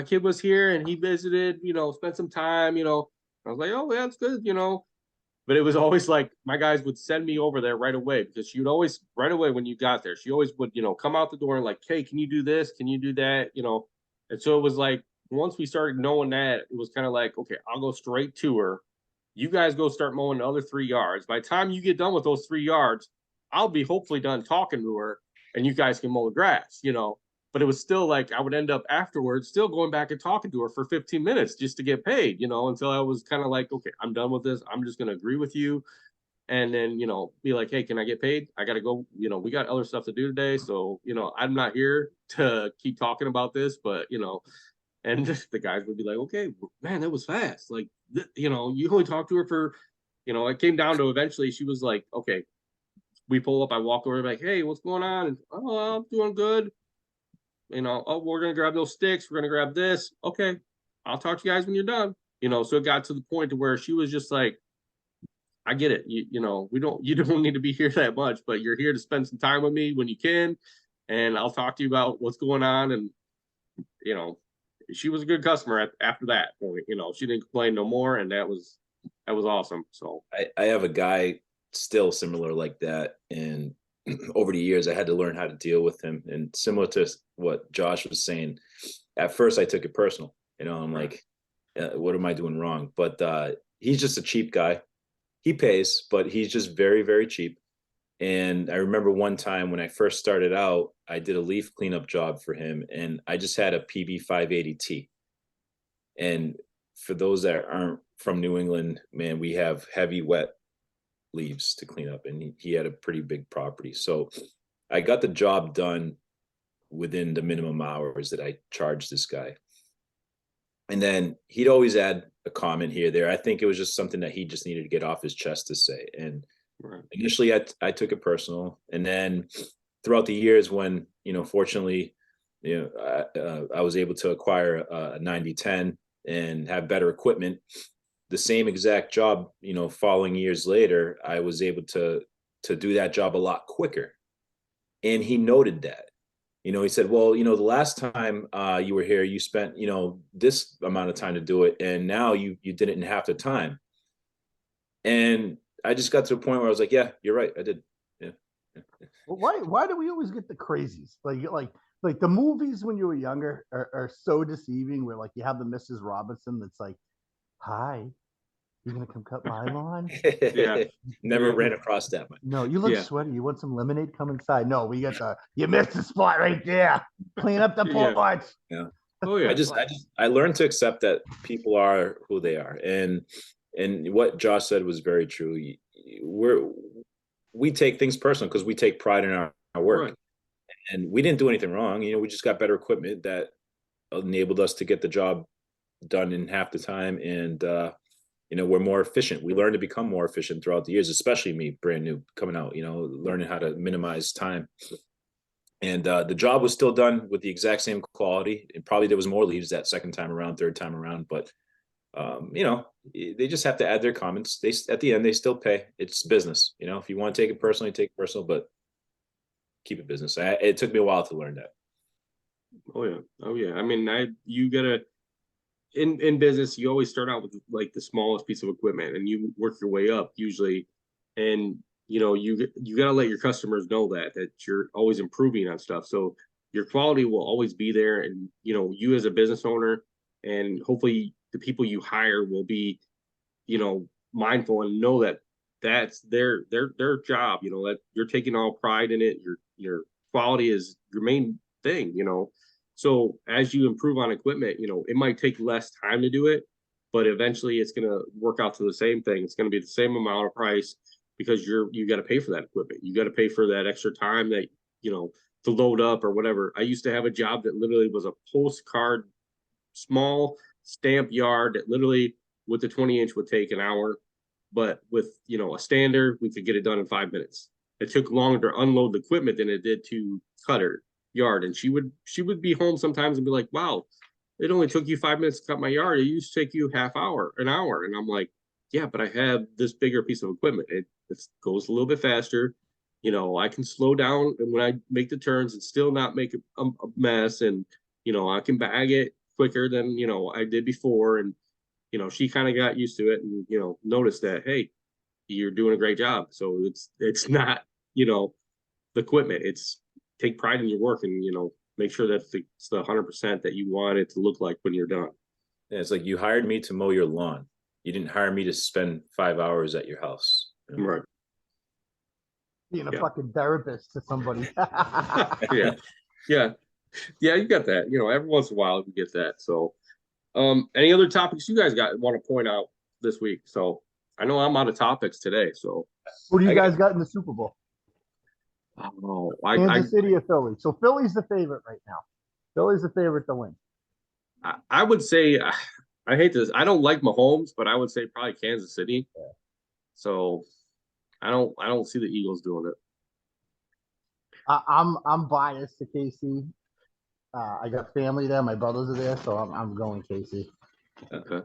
kid was here and he visited. Spent some time. I was like, "Oh yeah, that's good." But it was always like my guys would send me over there right away because she would always right away when you got there. She always would come out the door and like, "Hey, can you do this? Can you do that?" And so it was like once we started knowing that, it was kind of like, okay, I'll go straight to her. You guys go start mowing the other 3 yards. By the time you get done with those 3 yards, I'll be hopefully done talking to her and you guys can mow the grass. But it was still like I would end up afterwards still going back and talking to her for 15 minutes just to get paid, until I was kind of like, okay, I'm done with this. I'm just going to agree with you. And then, be like, "Hey, can I get paid? I got to go. We got other stuff to do today. So, I'm not here to keep talking about this, but, and the guys would be like, "Okay, man, that was fast. Like, you only talked to her for, it came down to eventually she was like, okay, we pull up, I walk over like, hey, what's going on? And, oh, I'm doing good. Oh, we're gonna grab those sticks, we're gonna grab this. Okay, I'll talk to you guys when you're done. So it got to the point to where she was just like, I get it. You don't need to be here that much, but you're here to spend some time with me when you can, and I'll talk to you about what's going on. And she was a good customer after that point. She didn't complain no more, and that was awesome. So I have a guy still similar like that, and over the years I had to learn how to deal with him. And similar to what Josh was saying, at first I took it personal. I'm like, what am I doing wrong? But he's just a cheap guy. He pays, but he's just very, very cheap. And I remember one time when I first started out, I did a leaf cleanup job for him, and I just had a PB 580T. And for those that aren't from New England, man, we have heavy, wet leaves to clean up, and he had a pretty big property. So I got the job done within the minimum hours that I charged this guy. And then he'd always add a comment here, there. I think it was just something that he just needed to get off his chest to say. And initially I took it personal. And then throughout the years when, fortunately, I was able to acquire a 9010 and have better equipment, the same exact job, following years later, I was able to do that job a lot quicker. And he noted that. He said, well, the last time you were here, you spent, this amount of time to do it. And now you did it in half the time. And I just got to a point where I was like, yeah, you're right. I did. Yeah. Well, why do we always get the crazies? Like the movies when you were younger are so deceiving, where like you have the Mrs. Robinson that's like, hi, you're gonna come cut my lawn? Yeah. Never ran across that one. No, you look sweaty. You want some lemonade? Come inside. No, we got you missed the spot right there. Clean up the porch. Yeah. Oh yeah. I learned to accept that people are who they are. And what Josh said was very true. We take things personal because we take pride in our work. Right. And we didn't do anything wrong. We just got better equipment that enabled us to get the job done in half the time. And we're more efficient. We learned to become more efficient throughout the years, especially me, brand new, coming out, learning how to minimize time. And the job was still done with the exact same quality. And probably there was more leaves that second time around, third time around. But, they just have to add their comments. At the end, they still pay. It's business. If you want to take it personally, take it personal, but keep it business. It took me a while to learn that. Oh yeah. I mean, you gotta, in business, you always start out with like the smallest piece of equipment, and you work your way up usually. And you got to let your customers know that you're always improving on stuff, so your quality will always be there. And you as a business owner, and hopefully the people you hire will be mindful and know that that's their job, that you're taking all pride in it. Your quality is your main thing. So as you improve on equipment, it might take less time to do it, but eventually it's going to work out to the same thing. It's going to be the same amount of price, because you got to pay for that equipment. You got to pay for that extra time that, to load up or whatever. I used to have a job that literally was a postcard, small stamp yard that literally with the 20-inch would take an hour, but with, a stander, we could get it done in 5 minutes. It took longer to unload the equipment than it did to cut her yard. And she would be home sometimes and be like, wow, it only took you 5 minutes to cut my yard. It used to take you an hour. And I'm like, yeah, but I have this bigger piece of equipment. It goes a little bit faster. I can slow down and when I make the turns and still not make a mess. And, I can bag it quicker than, I did before. And, she kind of got used to it and, noticed that, hey, you're doing a great job. So it's not, the equipment. It's take pride in your work and, make sure that it's the 100% that you want it to look like when you're done. Yeah, it's like you hired me to mow your lawn. You didn't hire me to spend 5 hours at your house. Right. Being a fucking therapist to somebody. Yeah, you got that. Every once in a while you get that. So, any other topics you guys want to point out this week? So I know I'm out of topics today. So who do you guys got in the Super Bowl? Oh, Kansas City or Philly? So Philly's the favorite right now. Philly's the favorite to win. I would say, I hate this. I don't like Mahomes, but I would say probably Kansas City. Yeah. So I don't see the Eagles doing it. I'm biased to KC. I got family there. My brothers are there, so I'm going KC. Okay.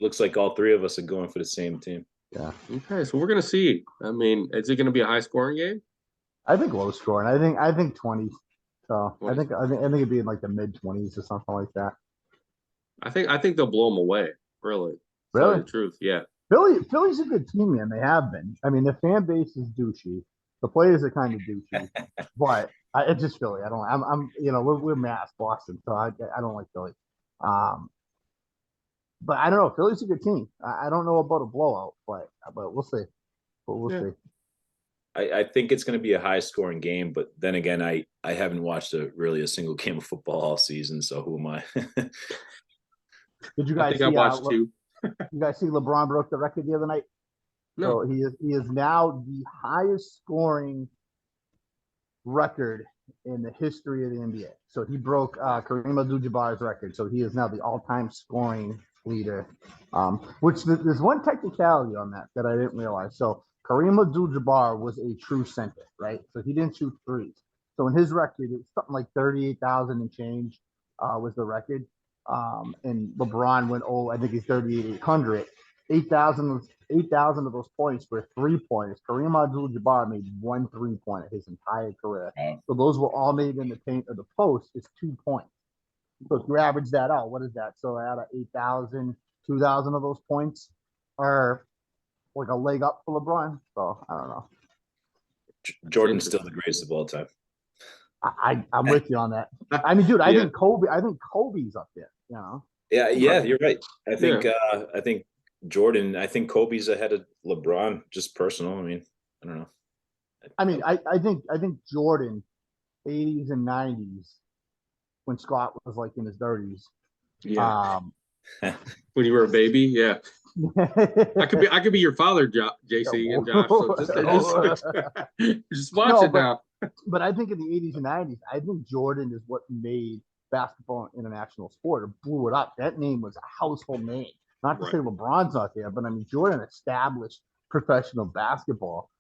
Looks like all three of us are going for the same team. Yeah, Okay, so we're gonna see. I mean, is it gonna be a high scoring game? I think low scoring. I think 20s. So 20s. I think it'd be in like the mid 20s or something like that. I think they'll blow them away. Really, to tell you Really, the truth. Yeah, Philly's a good team, man. They have been. I mean, the fan base is douchey. The players are kind of douchey, but it's just Philly. I don't. We're Mass Boston, so I don't like Philly. Um, but I don't know. Philly's a good team. I don't know about a blowout, but we'll see. But we'll Yeah. see. I think it's going to be a high scoring game, but then again, I haven't watched a single game of football all season, so who am I? Did you I guys think I see? watched two. You guys see LeBron broke the record the other night? No, So he is now the highest scoring record in the history of the NBA. So he broke Kareem Abdul-Jabbar's record. So he is now the all-time scoring leader. Which there's one technicality on that I didn't realize. So Kareem Abdul-Jabbar was a true center, right? So he didn't shoot threes. So in his record, it's something like 38,000 and change was the record. And LeBron went, I think he's 3,800. 8,000 of those points were 3-pointers. Kareem Abdul-Jabbar made 1 3-pointer his entire career. Wow. So those were all made in the paint of the post is 2 points. So if you average that out, what is that? So out of 8,000, 2,000 of those points are like a leg up for LeBron. So I don't know. Jordan's still the greatest of all time. I'm with you on that. I mean, dude, I Yeah. think Kobe's up there, you know. Yeah, you're right. I think Jordan. I think Kobe's ahead of LeBron. Just personal. I mean, I don't know. I mean, I think Jordan, 80s and 90s, when Scott was like in his 30s. yeah. When you were a baby, yeah. I could be your father, JC and Josh. So just watch No, it now. But I think in the 80s and 90s, I think Jordan is what made basketball an international sport or blew it up. That name was a household name. Not to say LeBron's not there, but I mean, Jordan established professional basketball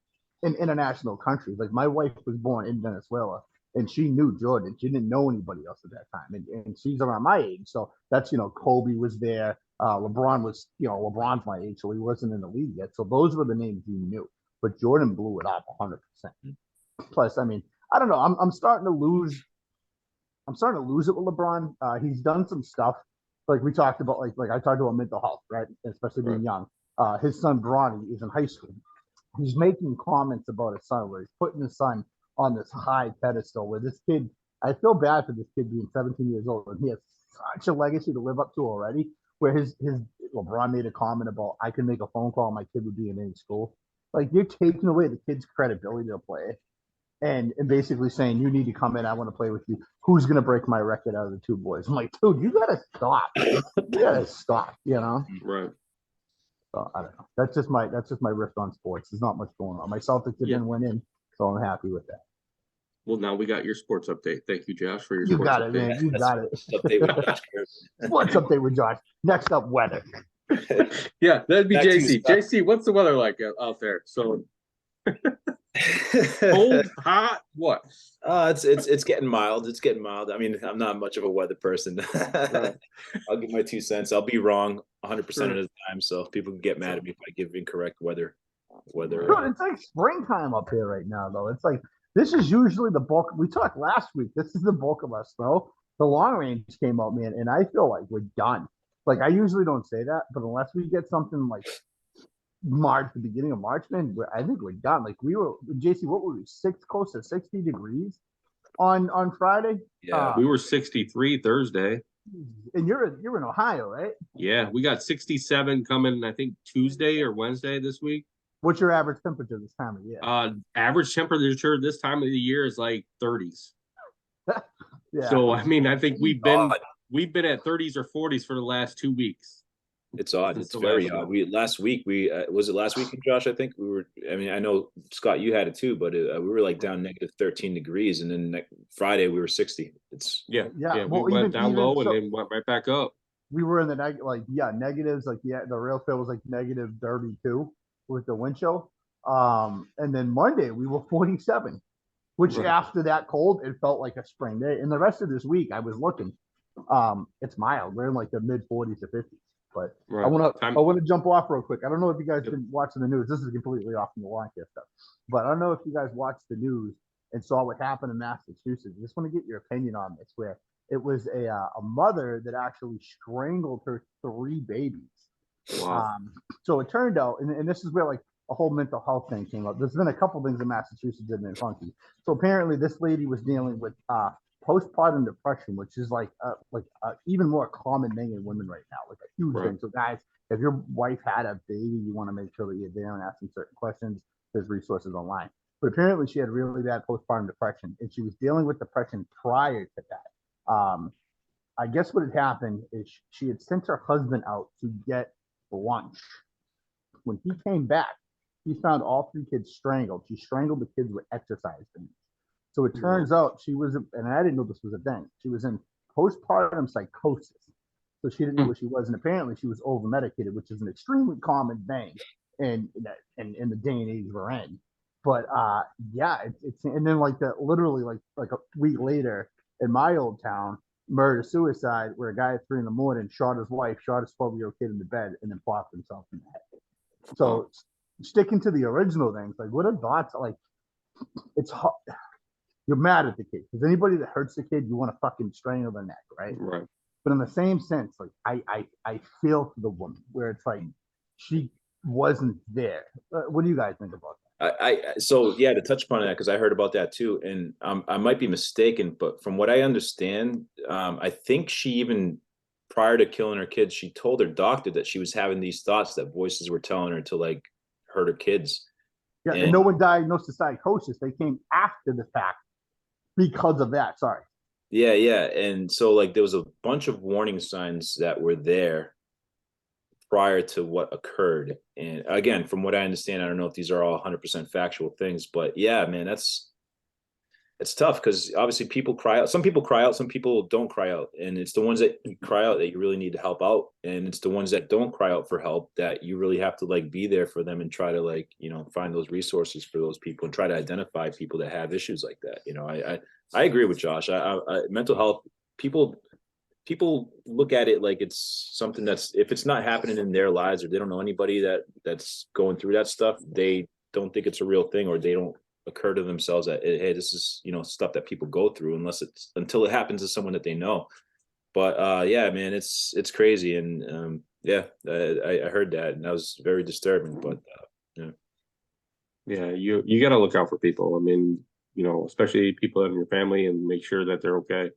in international countries. Like my wife was born in Venezuela and she knew Jordan. She didn't know anybody else at that time. And she's around my age. So that's, Kobe was there. LeBron was, LeBron's my age, so he wasn't in the league yet. So those were the names you knew. But Jordan blew it up 100%. Plus, I mean, I don't know. I'm starting to lose. I'm starting to lose it with LeBron. He's done some stuff like we talked about, like I talked about mental health, right? Especially being young. His son Bronny is in high school. He's making comments about his son where he's putting his son on this high pedestal. Where this kid, I feel bad for this kid being 17 years old and he has such a legacy to live up to already. Where his LeBron made a comment about I can make a phone call, my kid would be in any school. Like you're taking away the kid's credibility to play. And basically saying, you need to come in. I want to play with you. Who's going to break my record out of the two boys? I'm like, dude, you got to stop. You got to stop, Right. So I don't know. That's just my riff on sports. There's not much going on. My Celtics didn't win in, so I'm happy with that. Well, now we got your sports update. Thank you, Josh, for your You sports got it, update. man. You got it. Update with Josh Kirby. Sports update with Josh. Next up, weather. Yeah, that'd be Back to you, JC. Scott. JC, what's the weather like out there? So cold, hot, what? It's getting mild. It's getting mild. I mean, I'm not much of a weather person. Right. I'll give my 2 cents. I'll be wrong 100% of Sure. the time, so people can get mad at me if I give incorrect weather. Dude, it's like springtime up here right now, though. It's like this is usually the bulk. We talked last week. This is the bulk of our snow. The long range came out, man, and I feel like we're done. Like I usually don't say that, but unless we get something like March, the beginning of March, man, I think we're done. Like we were, JC, what were we? Close to 60 degrees on Friday. Yeah, We were 63 Thursday. And you're in Ohio, right? Yeah, we got 67 coming, I think, Tuesday or Wednesday this week. What's your average temperature this time of year? Average temperature this time of the year is like 30s. Yeah. So I mean, I think we've been at 30s or 40s for the last 2 weeks. it's odd. That's It's the very last odd. Last week was it last week, Josh? I think we were. I mean, I know Scott, you had it too, but we were like down negative 13 degrees, and then Friday we were 60. It's Yeah. Well, We went down low and then went right back up. We were in the negatives. Like the rail fill was like negative 32 with the wind chill. And then Monday we were 47. which Right. after that cold, it felt like a spring day. And the rest of this week, I was looking, it's mild. We're in like the mid 40s to 50s. But I Right. want to Time. I want to jump off real quick. I don't know if you guys Yep. been watching the news. This is completely off from the lawn care stuff, but I don't know if you guys watched the news and saw what happened in Massachusetts. I just want to get your opinion on this. Where it was a mother that actually strangled her 3 babies. Wow. So it turned out, and this is where like a whole mental health thing came up. There's been a couple things in Massachusetts that have been funky. So apparently, this lady was dealing with postpartum depression, which is like even more common thing in women right now, like a huge Right. thing. So guys, if your wife had a baby, you want to make sure that you're there and asking certain questions. There's resources online. But apparently, she had really bad postpartum depression, and she was dealing with depression prior to that. I guess what had happened is she had sent her husband out to get lunch. When he came back, he found all 3 kids strangled. She strangled the kids with exercise bands. So it turns out she was, and I didn't know this was a thing, she was in postpartum psychosis. So she didn't know what she was. And apparently she was over medicated, which is an extremely common thing in the day and age we're in. But yeah, it's and then like that literally like a week later in my old town, murder suicide, where a guy at 3 a.m. shot his wife, shot his 12-year-old kid in the bed, and then plopped himself in the head. So sticking to the original things, like what are thoughts? Like it's hard. You're mad at the kid because anybody that hurts the kid, you want to fucking strangle their neck, right? Right. But in the same sense, like I feel for the woman where it's like she wasn't there. What do you guys think about So yeah, to touch upon that, because I heard about that too, and I might be mistaken, but from what I understand, I think she even prior to killing her kids, she told her doctor that she was having these thoughts that voices were telling her to like hurt her kids. that? Yeah, and And no one diagnosed the psychosis. They came after the fact because of that. Sorry. yeah, and so like there was a bunch of warning signs that were there prior to what occurred. And again, from what I understand, I don't know if these are all 100% factual things, but yeah, man, it's tough because obviously people cry out. Some people cry out, some people don't cry out, and it's the ones that cry out that you really need to help out, and it's the ones that don't cry out for help that you really have to like be there for them and try to like find those resources for those people and try to identify people that have issues like that. I agree with Josh. Mental health people look at it like it's something that's if it's not happening in their lives or they don't know anybody that's going through that stuff, they don't think it's a real thing or they don't occur to themselves that hey, this is stuff that people go through until it happens to someone that they know. But yeah, man, it's crazy. And yeah, I heard that and that was very disturbing. But yeah. Yeah, you got to look out for people. I mean, especially people in your family, and make sure that they're okay.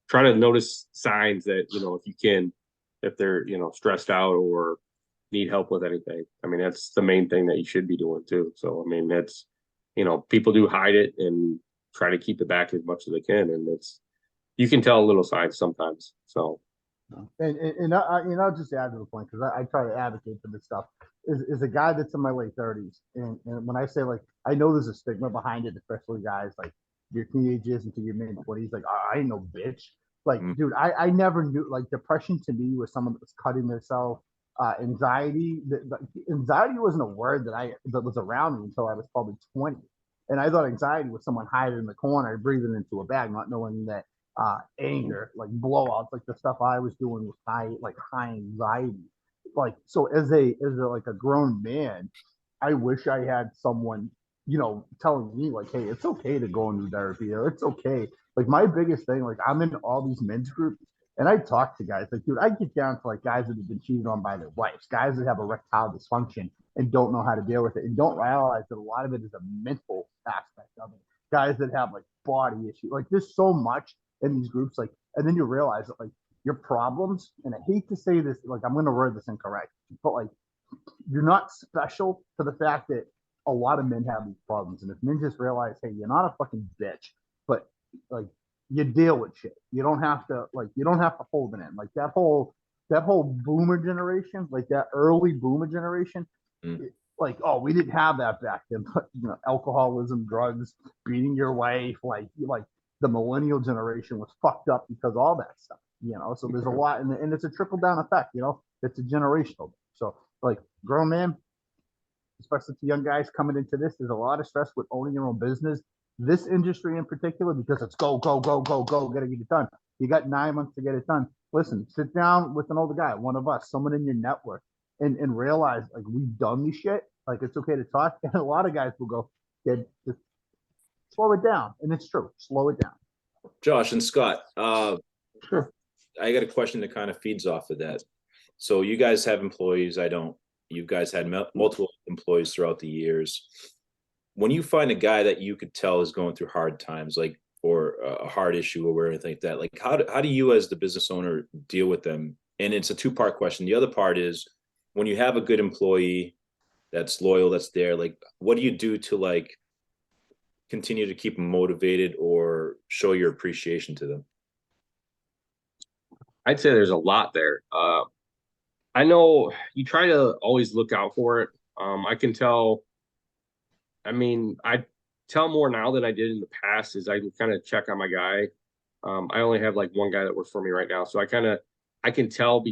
Try to notice signs that if you can, if they're stressed out or need help with anything. I mean, that's the main thing that you should be doing too. So I mean, that's people do hide it and try to keep it back as much as they can, and you can tell little signs sometimes. So I'll just add to the point because I try to advocate for this stuff. Is a guy that's in my late 30s, and when I say like I know there's a stigma behind it, especially guys like your teenagers into your mid 20s, like I ain't no bitch. Like, dude, I never knew like depression to me was someone that was cutting themselves. Anxiety wasn't a word that was around me until I was probably 20, and I thought anxiety was someone hiding in the corner, breathing into a bag, not knowing that anger, like blowouts, like the stuff I was doing was high anxiety. Like so like a grown man, I wish I had someone, telling me like, hey, it's okay to go and do therapy or it's okay. Like my biggest thing, like I'm in all these men's groups and I talk to guys like, dude, I get down to like guys that have been cheated on by their wives, guys that have erectile dysfunction and don't know how to deal with it and don't realize that a lot of it is a mental aspect of it. Guys that have like body issues, like there's so much in these groups, like, and then you realize that like your problems, and I hate to say this, like I'm gonna word this incorrect, but like you're not special to the fact that a lot of men have these problems. And if men just realize, hey, you're not a fucking bitch, but like you deal with shit. You don't have to hold it in. Like that whole boomer generation, like that early boomer generation, like, oh, we didn't have that back then. But alcoholism, drugs, beating your wife, like the millennial generation was fucked up because all that stuff. So there's a lot, and it's a trickle down effect. It's a generational. So like grown man, especially to young guys coming into this. There's a lot of stress with owning your own business. This industry in particular, because it's go, go, go, go, go, gotta get it done. You got 9 months to get it done. Listen, sit down with an older guy, one of us, someone in your network, and realize like we've done this shit. Like it's okay to talk. And a lot of guys will go, yeah, just slow it down. And it's true. Slow it down. Josh and Scott, Sure. I got a question that kind of feeds off of that. So you guys have employees. I don't. You guys had multiple employees throughout the years. When you find a guy that you could tell is going through hard times, like or a hard issue or anything like that, like how do you as the business owner deal with them? And it's a two-part question. The other part is when you have a good employee that's loyal, that's there, like what do you do to like continue to keep them motivated or show your appreciation to them? I'd say there's a lot there. I know you try to always look out for it. I can tell. I mean, I tell more now than I did in the past. Is I kind of check on my guy. I only have like one guy that works for me right now, so I can tell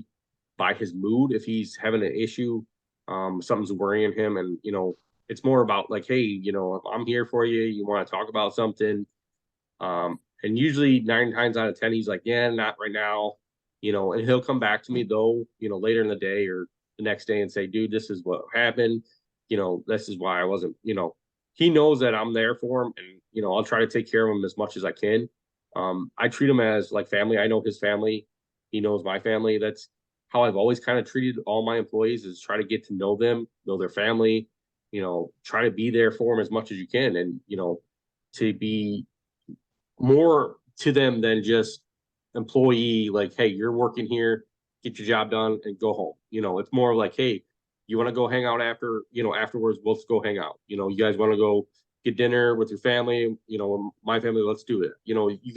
by his mood if he's having an issue, something's worrying him, and it's more about like, hey, I'm here for you. You want to talk about something? And usually 9 times out of 10, he's like, yeah, not right now. And he'll come back to me though, later in the day or the next day and say, dude, this is what happened. This is why I wasn't, he knows that I'm there for him and, I'll try to take care of him as much as I can. I treat him as like family. I know his family. He knows my family. That's how I've always kind of treated all my employees is try to get to know them, know their family, try to be there for them as much as you can. And, to be more to them than just employee, like, hey, you're working here, get your job done and go home. It's more like, hey, you want to go hang out afterwards, let's go hang out. You guys want to go get dinner with your family, my family, let's do it. You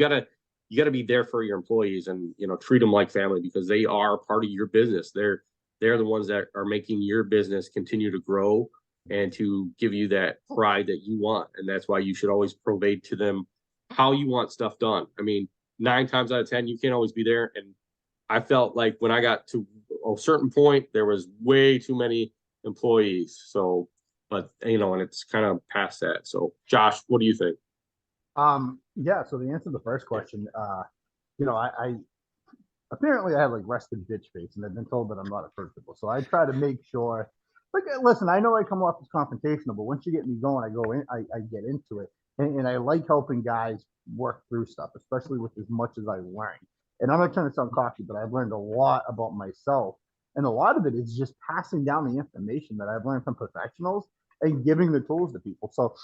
gotta be there for your employees and treat them like family because they are part of your business. They're the ones that are making your business continue to grow and to give you that pride that you want. And that's why you should always provide to them how you want stuff done. I mean, 9 times out of 10, you can't always be there. And I felt like when I got to a certain point, there was way too many employees. So, but and it's kind of past that. So, Josh, what do you think? Yeah. So the answer to the first question, I apparently I have like rested bitch face, and I've been told that I'm not approachable. So I try to make sure. Like, listen, I know I come off as confrontational, but once you get me going, I go in, I get into it, and I like helping guys work through stuff, especially with as much as I learn. And I'm not trying to sound cocky, but I've learned a lot about myself, and a lot of it is just passing down the information that I've learned from professionals and giving the tools to people. So,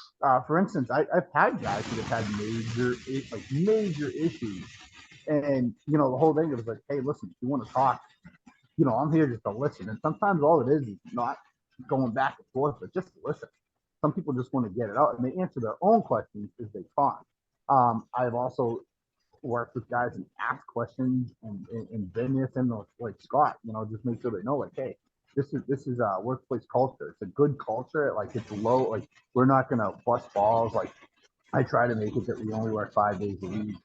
for instance, I've had guys that have had major issues, and the whole thing was like, hey, listen, if you want to talk, I'm here just to listen. And sometimes all it is not going back and forth, but just listen. Some people just want to get it out and they answer their own questions as they talk. I've also worked with guys and asked questions and been with them like Scott, just make sure they know like, hey, this is a workplace culture. It's a good culture. Like it's low, like we're not gonna bust balls. Like I try to make it that we only work 5 days a week.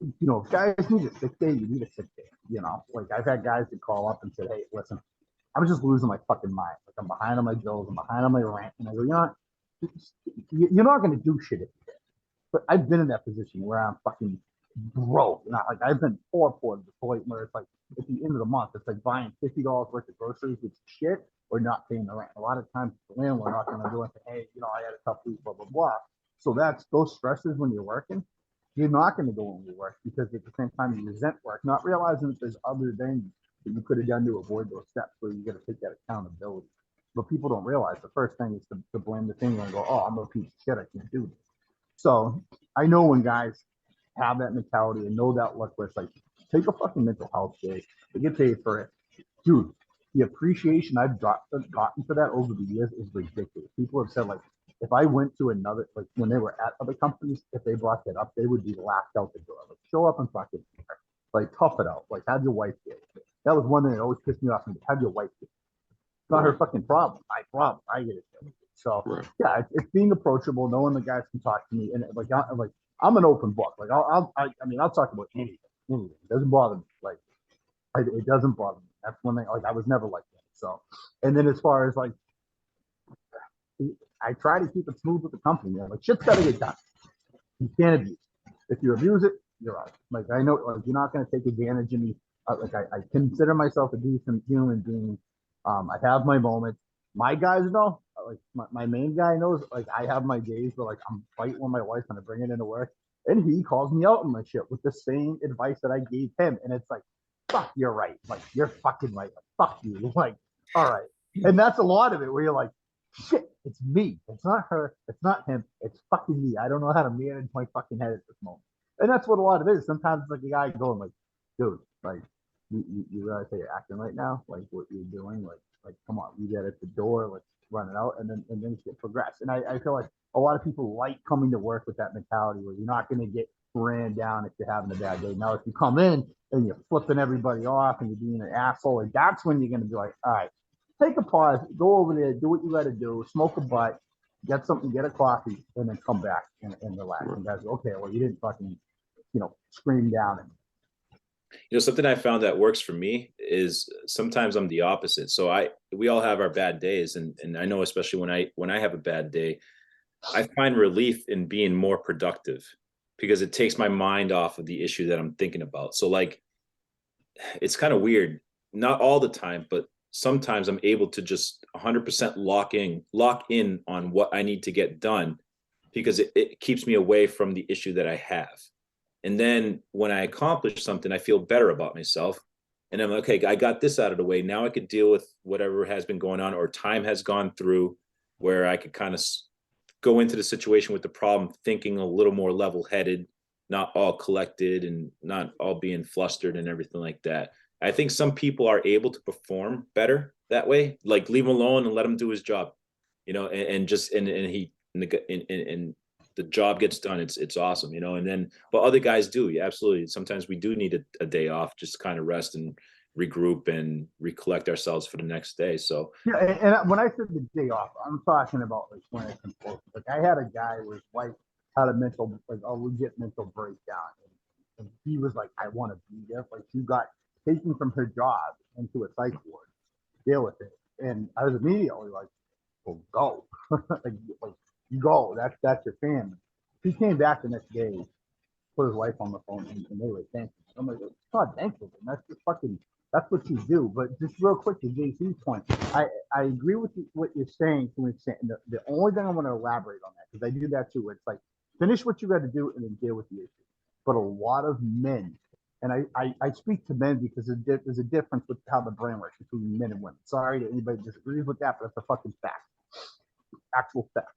If guys need a sick day, you need a sick day. Like I've had guys that call up and said, hey, listen, I was just losing my fucking mind. Like I'm behind on my bills, I'm behind on my rent. And I go, you're not going to do shit if you did. But I've been in that position where I'm fucking broke. Not like I've been poor to the point where it's like at the end of the month, it's like buying $50 worth of groceries with shit or not paying the rent. A lot of times the landlord not going to do anything. Hey, I had a tough week, blah, blah, blah. So that's those stresses when you're working. You're not going to go when you work because at the same time you resent work, not realizing that there's other things that you could have done to avoid those steps where you got to take that accountability. But people don't realize the first thing is to blame the thing and go, oh, I'm a piece of shit, I can't do this. So I know when guys have that mentality and know that look where it's like, take a fucking mental health day, they get paid for it. Dude, the appreciation I've gotten for that over the years is ridiculous. People have said like, if I went to another, like when they were at other companies, if they brought that up, they would be laughed out the door. Like, show up and fucking care. Like, tough it out. Like, have your wife get it. That was one thing that always pissed me off. Have your wife get it. It's not her fucking problem. My problem. I get it. So, yeah, it's being approachable, knowing the guys can talk to me. And, I'm an open book. Like, I'll talk about anything. It doesn't bother me. Like, it doesn't bother me. That's one thing. Like, I was never like that. So, and then as far as, like, I try to keep it smooth with the company. Like shit's got to get done. You can't abuse. If you abuse it, you're out. Like I know, like you're not going to take advantage of me. Like I consider myself a decent human being. I have my moments. My guys know, like my main guy knows, like I have my days where like I'm fighting with my wife and I bring it into work, and he calls me out on my shit with the same advice that I gave him, and it's like, fuck, you're right. Like you're fucking right. Like, fuck you. Like, all right. And that's a lot of it where you're like, shit, it's me. It's not her. It's not him. It's fucking me. I don't know how to manage my fucking head at this moment. And that's what a lot of it is. Sometimes it's like a guy going like, dude, like you realize how you're acting right now? Like what you're doing? Like come on, you get at the door, let's run it out and then shit progress. And I feel like a lot of people like coming to work with that mentality where you're not gonna get ran down if you're having a bad day. Now if you come in and you're flipping everybody off and you're being an asshole, and that's when you're gonna be like, all right, take a pause, go over there, do what you got to do, smoke a butt, get something, get a coffee, and then come back and relax. And guys, okay, well, you didn't fucking, scream down. Something I found that works for me is sometimes I'm the opposite. So we all have our bad days, and I know especially when I have a bad day, I find relief in being more productive because it takes my mind off of the issue that I'm thinking about. So like, it's kind of weird, not all the time, but sometimes I'm able to just 100% lock in on what I need to get done because it keeps me away from the issue that I have. And then when I accomplish something, I feel better about myself. And I'm like, okay, I got this out of the way. Now I could deal with whatever has been going on or time has gone through where I could kind of go into the situation with the problem, thinking a little more level-headed, not all collected and not all being flustered and everything like that. I think some people are able to perform better that way, like leave him alone and let him do his job, and the job gets done. It's awesome, and then, but other guys do. Yeah, absolutely. Sometimes we do need a day off, just kind of rest and regroup and recollect ourselves for the next day. So yeah, and when I said the day off, I'm talking about like when it's important. Like I had a guy where his wife had a legit mental breakdown, and he was like, I want to be there. Like she got taken from her job into a psych ward, deal with it. And I was immediately like, well, go. like go. That's your family. He came back the next day, put his wife on the phone, and they were thankful. I'm like, it's not thankful. That's just fucking, that's what you do. But just real quick to JC's point, I agree with what you're saying to an extent. The only thing I want to elaborate on that, because I do that too, it's like, finish what you got to do and then deal with the issue. But a lot of men, and I speak to men because there's a difference with how the brain works between men and women. Sorry to anybody who disagrees with that, but it's a fucking fact. Actual fact.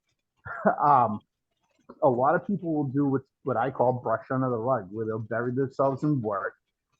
A lot of people will do what I call brush under the rug, where they'll bury themselves in work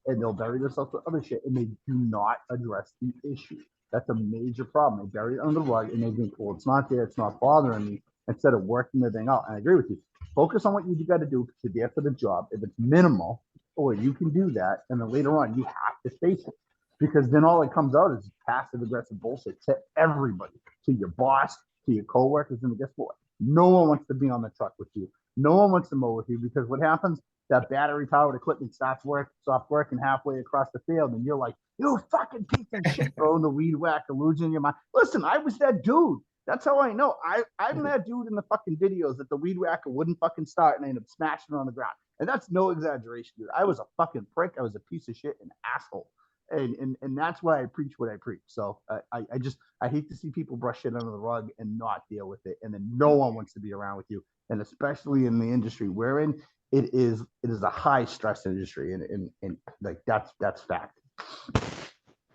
and they'll bury themselves with other shit, and they do not address the issue. That's a major problem. They bury it under the rug and they think, well, it's not there, it's not bothering me, instead of working the thing out. And I agree with you. Focus on what you got to do to be there for the job. If it's minimal, or you can do that, and then later on you have to face it, because then all that comes out is passive aggressive bullshit to everybody, to your boss, to your coworkers, and guess what? No one wants to be on the truck with you. No one wants to mow with you, because what happens? That battery powered equipment stops working halfway across the field, and you're like, you fucking piece of shit, throwing the weed whacker, losing your mind. Listen, I was that dude. That's how I know. I'm that dude in the fucking videos that the weed whacker wouldn't fucking start and I ended up smashing it on the ground. And that's no exaggeration, dude. I was a fucking prick. I was a piece of shit, an asshole. And that's why I preach what I preach. So I hate to see people brush shit under the rug and not deal with it. And then no one wants to be around with you. And especially in the industry we're in, it is a high stress industry. And like that's fact.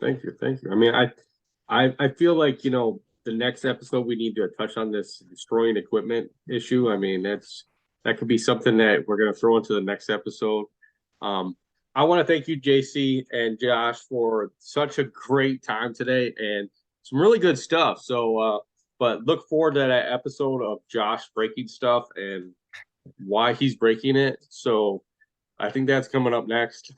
Thank you. I mean, I feel like, the next episode we need to touch on this destroying equipment issue. I mean, that could be something that we're going to throw into the next episode. I want to thank you, JC and Josh, for such a great time today and some really good stuff. So, but look forward to that episode of Josh breaking stuff and why he's breaking it. So I think that's coming up next.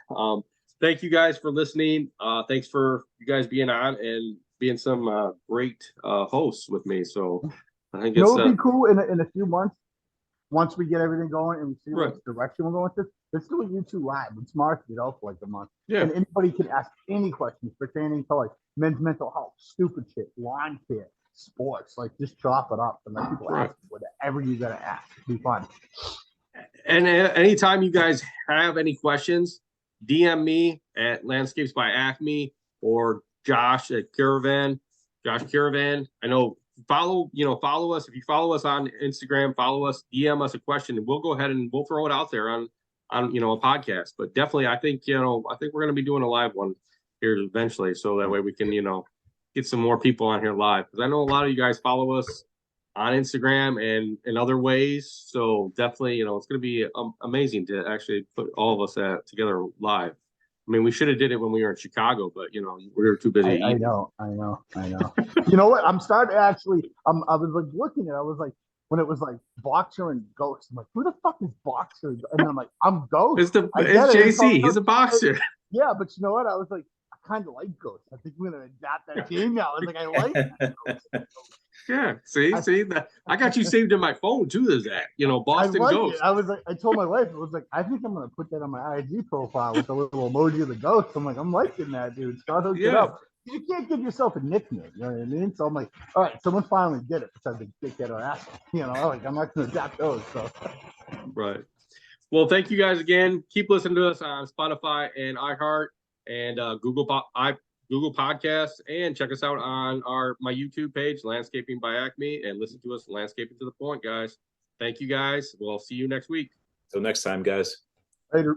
Thank you guys for listening. Thanks for you guys being on and being some great hosts with me. So I think it's it'll be cool in a few months. Once we get everything going and we see what direction we're going with this, let's do a YouTube live. Let's market it out for like a month. Yeah. And anybody can ask any questions pertaining to like men's mental health, stupid shit, lawn care, sports. Like just chop it up and let people Right. ask whatever you gotta ask. It'd be fun. And anytime you guys have any questions, DM me at Landscapes by Acme or Josh at Caravan, Josh Caravan. I know follow us. If you follow us on Instagram, follow us, DM us a question, and we'll go ahead and we'll throw it out there on a podcast. But definitely, I think we're going to be doing a live one here eventually, so that way we can get some more people on here live, because I know a lot of you guys follow us on Instagram and in other ways. So definitely, it's going to be amazing to actually put all of us together live. I mean, we should have did it when we were in Chicago, but we were too busy. I know. You know what? I'm starting to actually. I was like looking at. I was like, when it was like Boxer and Ghost. I'm like, who the fuck is Boxer? And I'm like, I'm Ghost. It's I get it. It's JC. all- He's a boxer. Yeah, but you know what? I was like, I kind of like Ghost. I think we're gonna adapt that game now. I was like, I like that. Yeah. See, that I got you saved in my phone too. There's that, Boston I like Ghost. it. I was like, I told my wife, I was like, I think I'm gonna put that on my IG profile with a little emoji of the ghost. I'm like, I'm liking that, dude. Start hooking it up. You can't give yourself a nickname, you know what I mean? So I'm like, all right, someone finally did it besides the dickhead or asshole. Like I'm not gonna adapt those. So Right. Well, thank you guys again. Keep listening to us on Spotify and iHeart and Google Podcasts, and check us out on my YouTube page, Landscaping by Acme, and listen to us, Landscaping to the Point, guys. Thank you guys. We'll see you next week. Till next time, guys. later.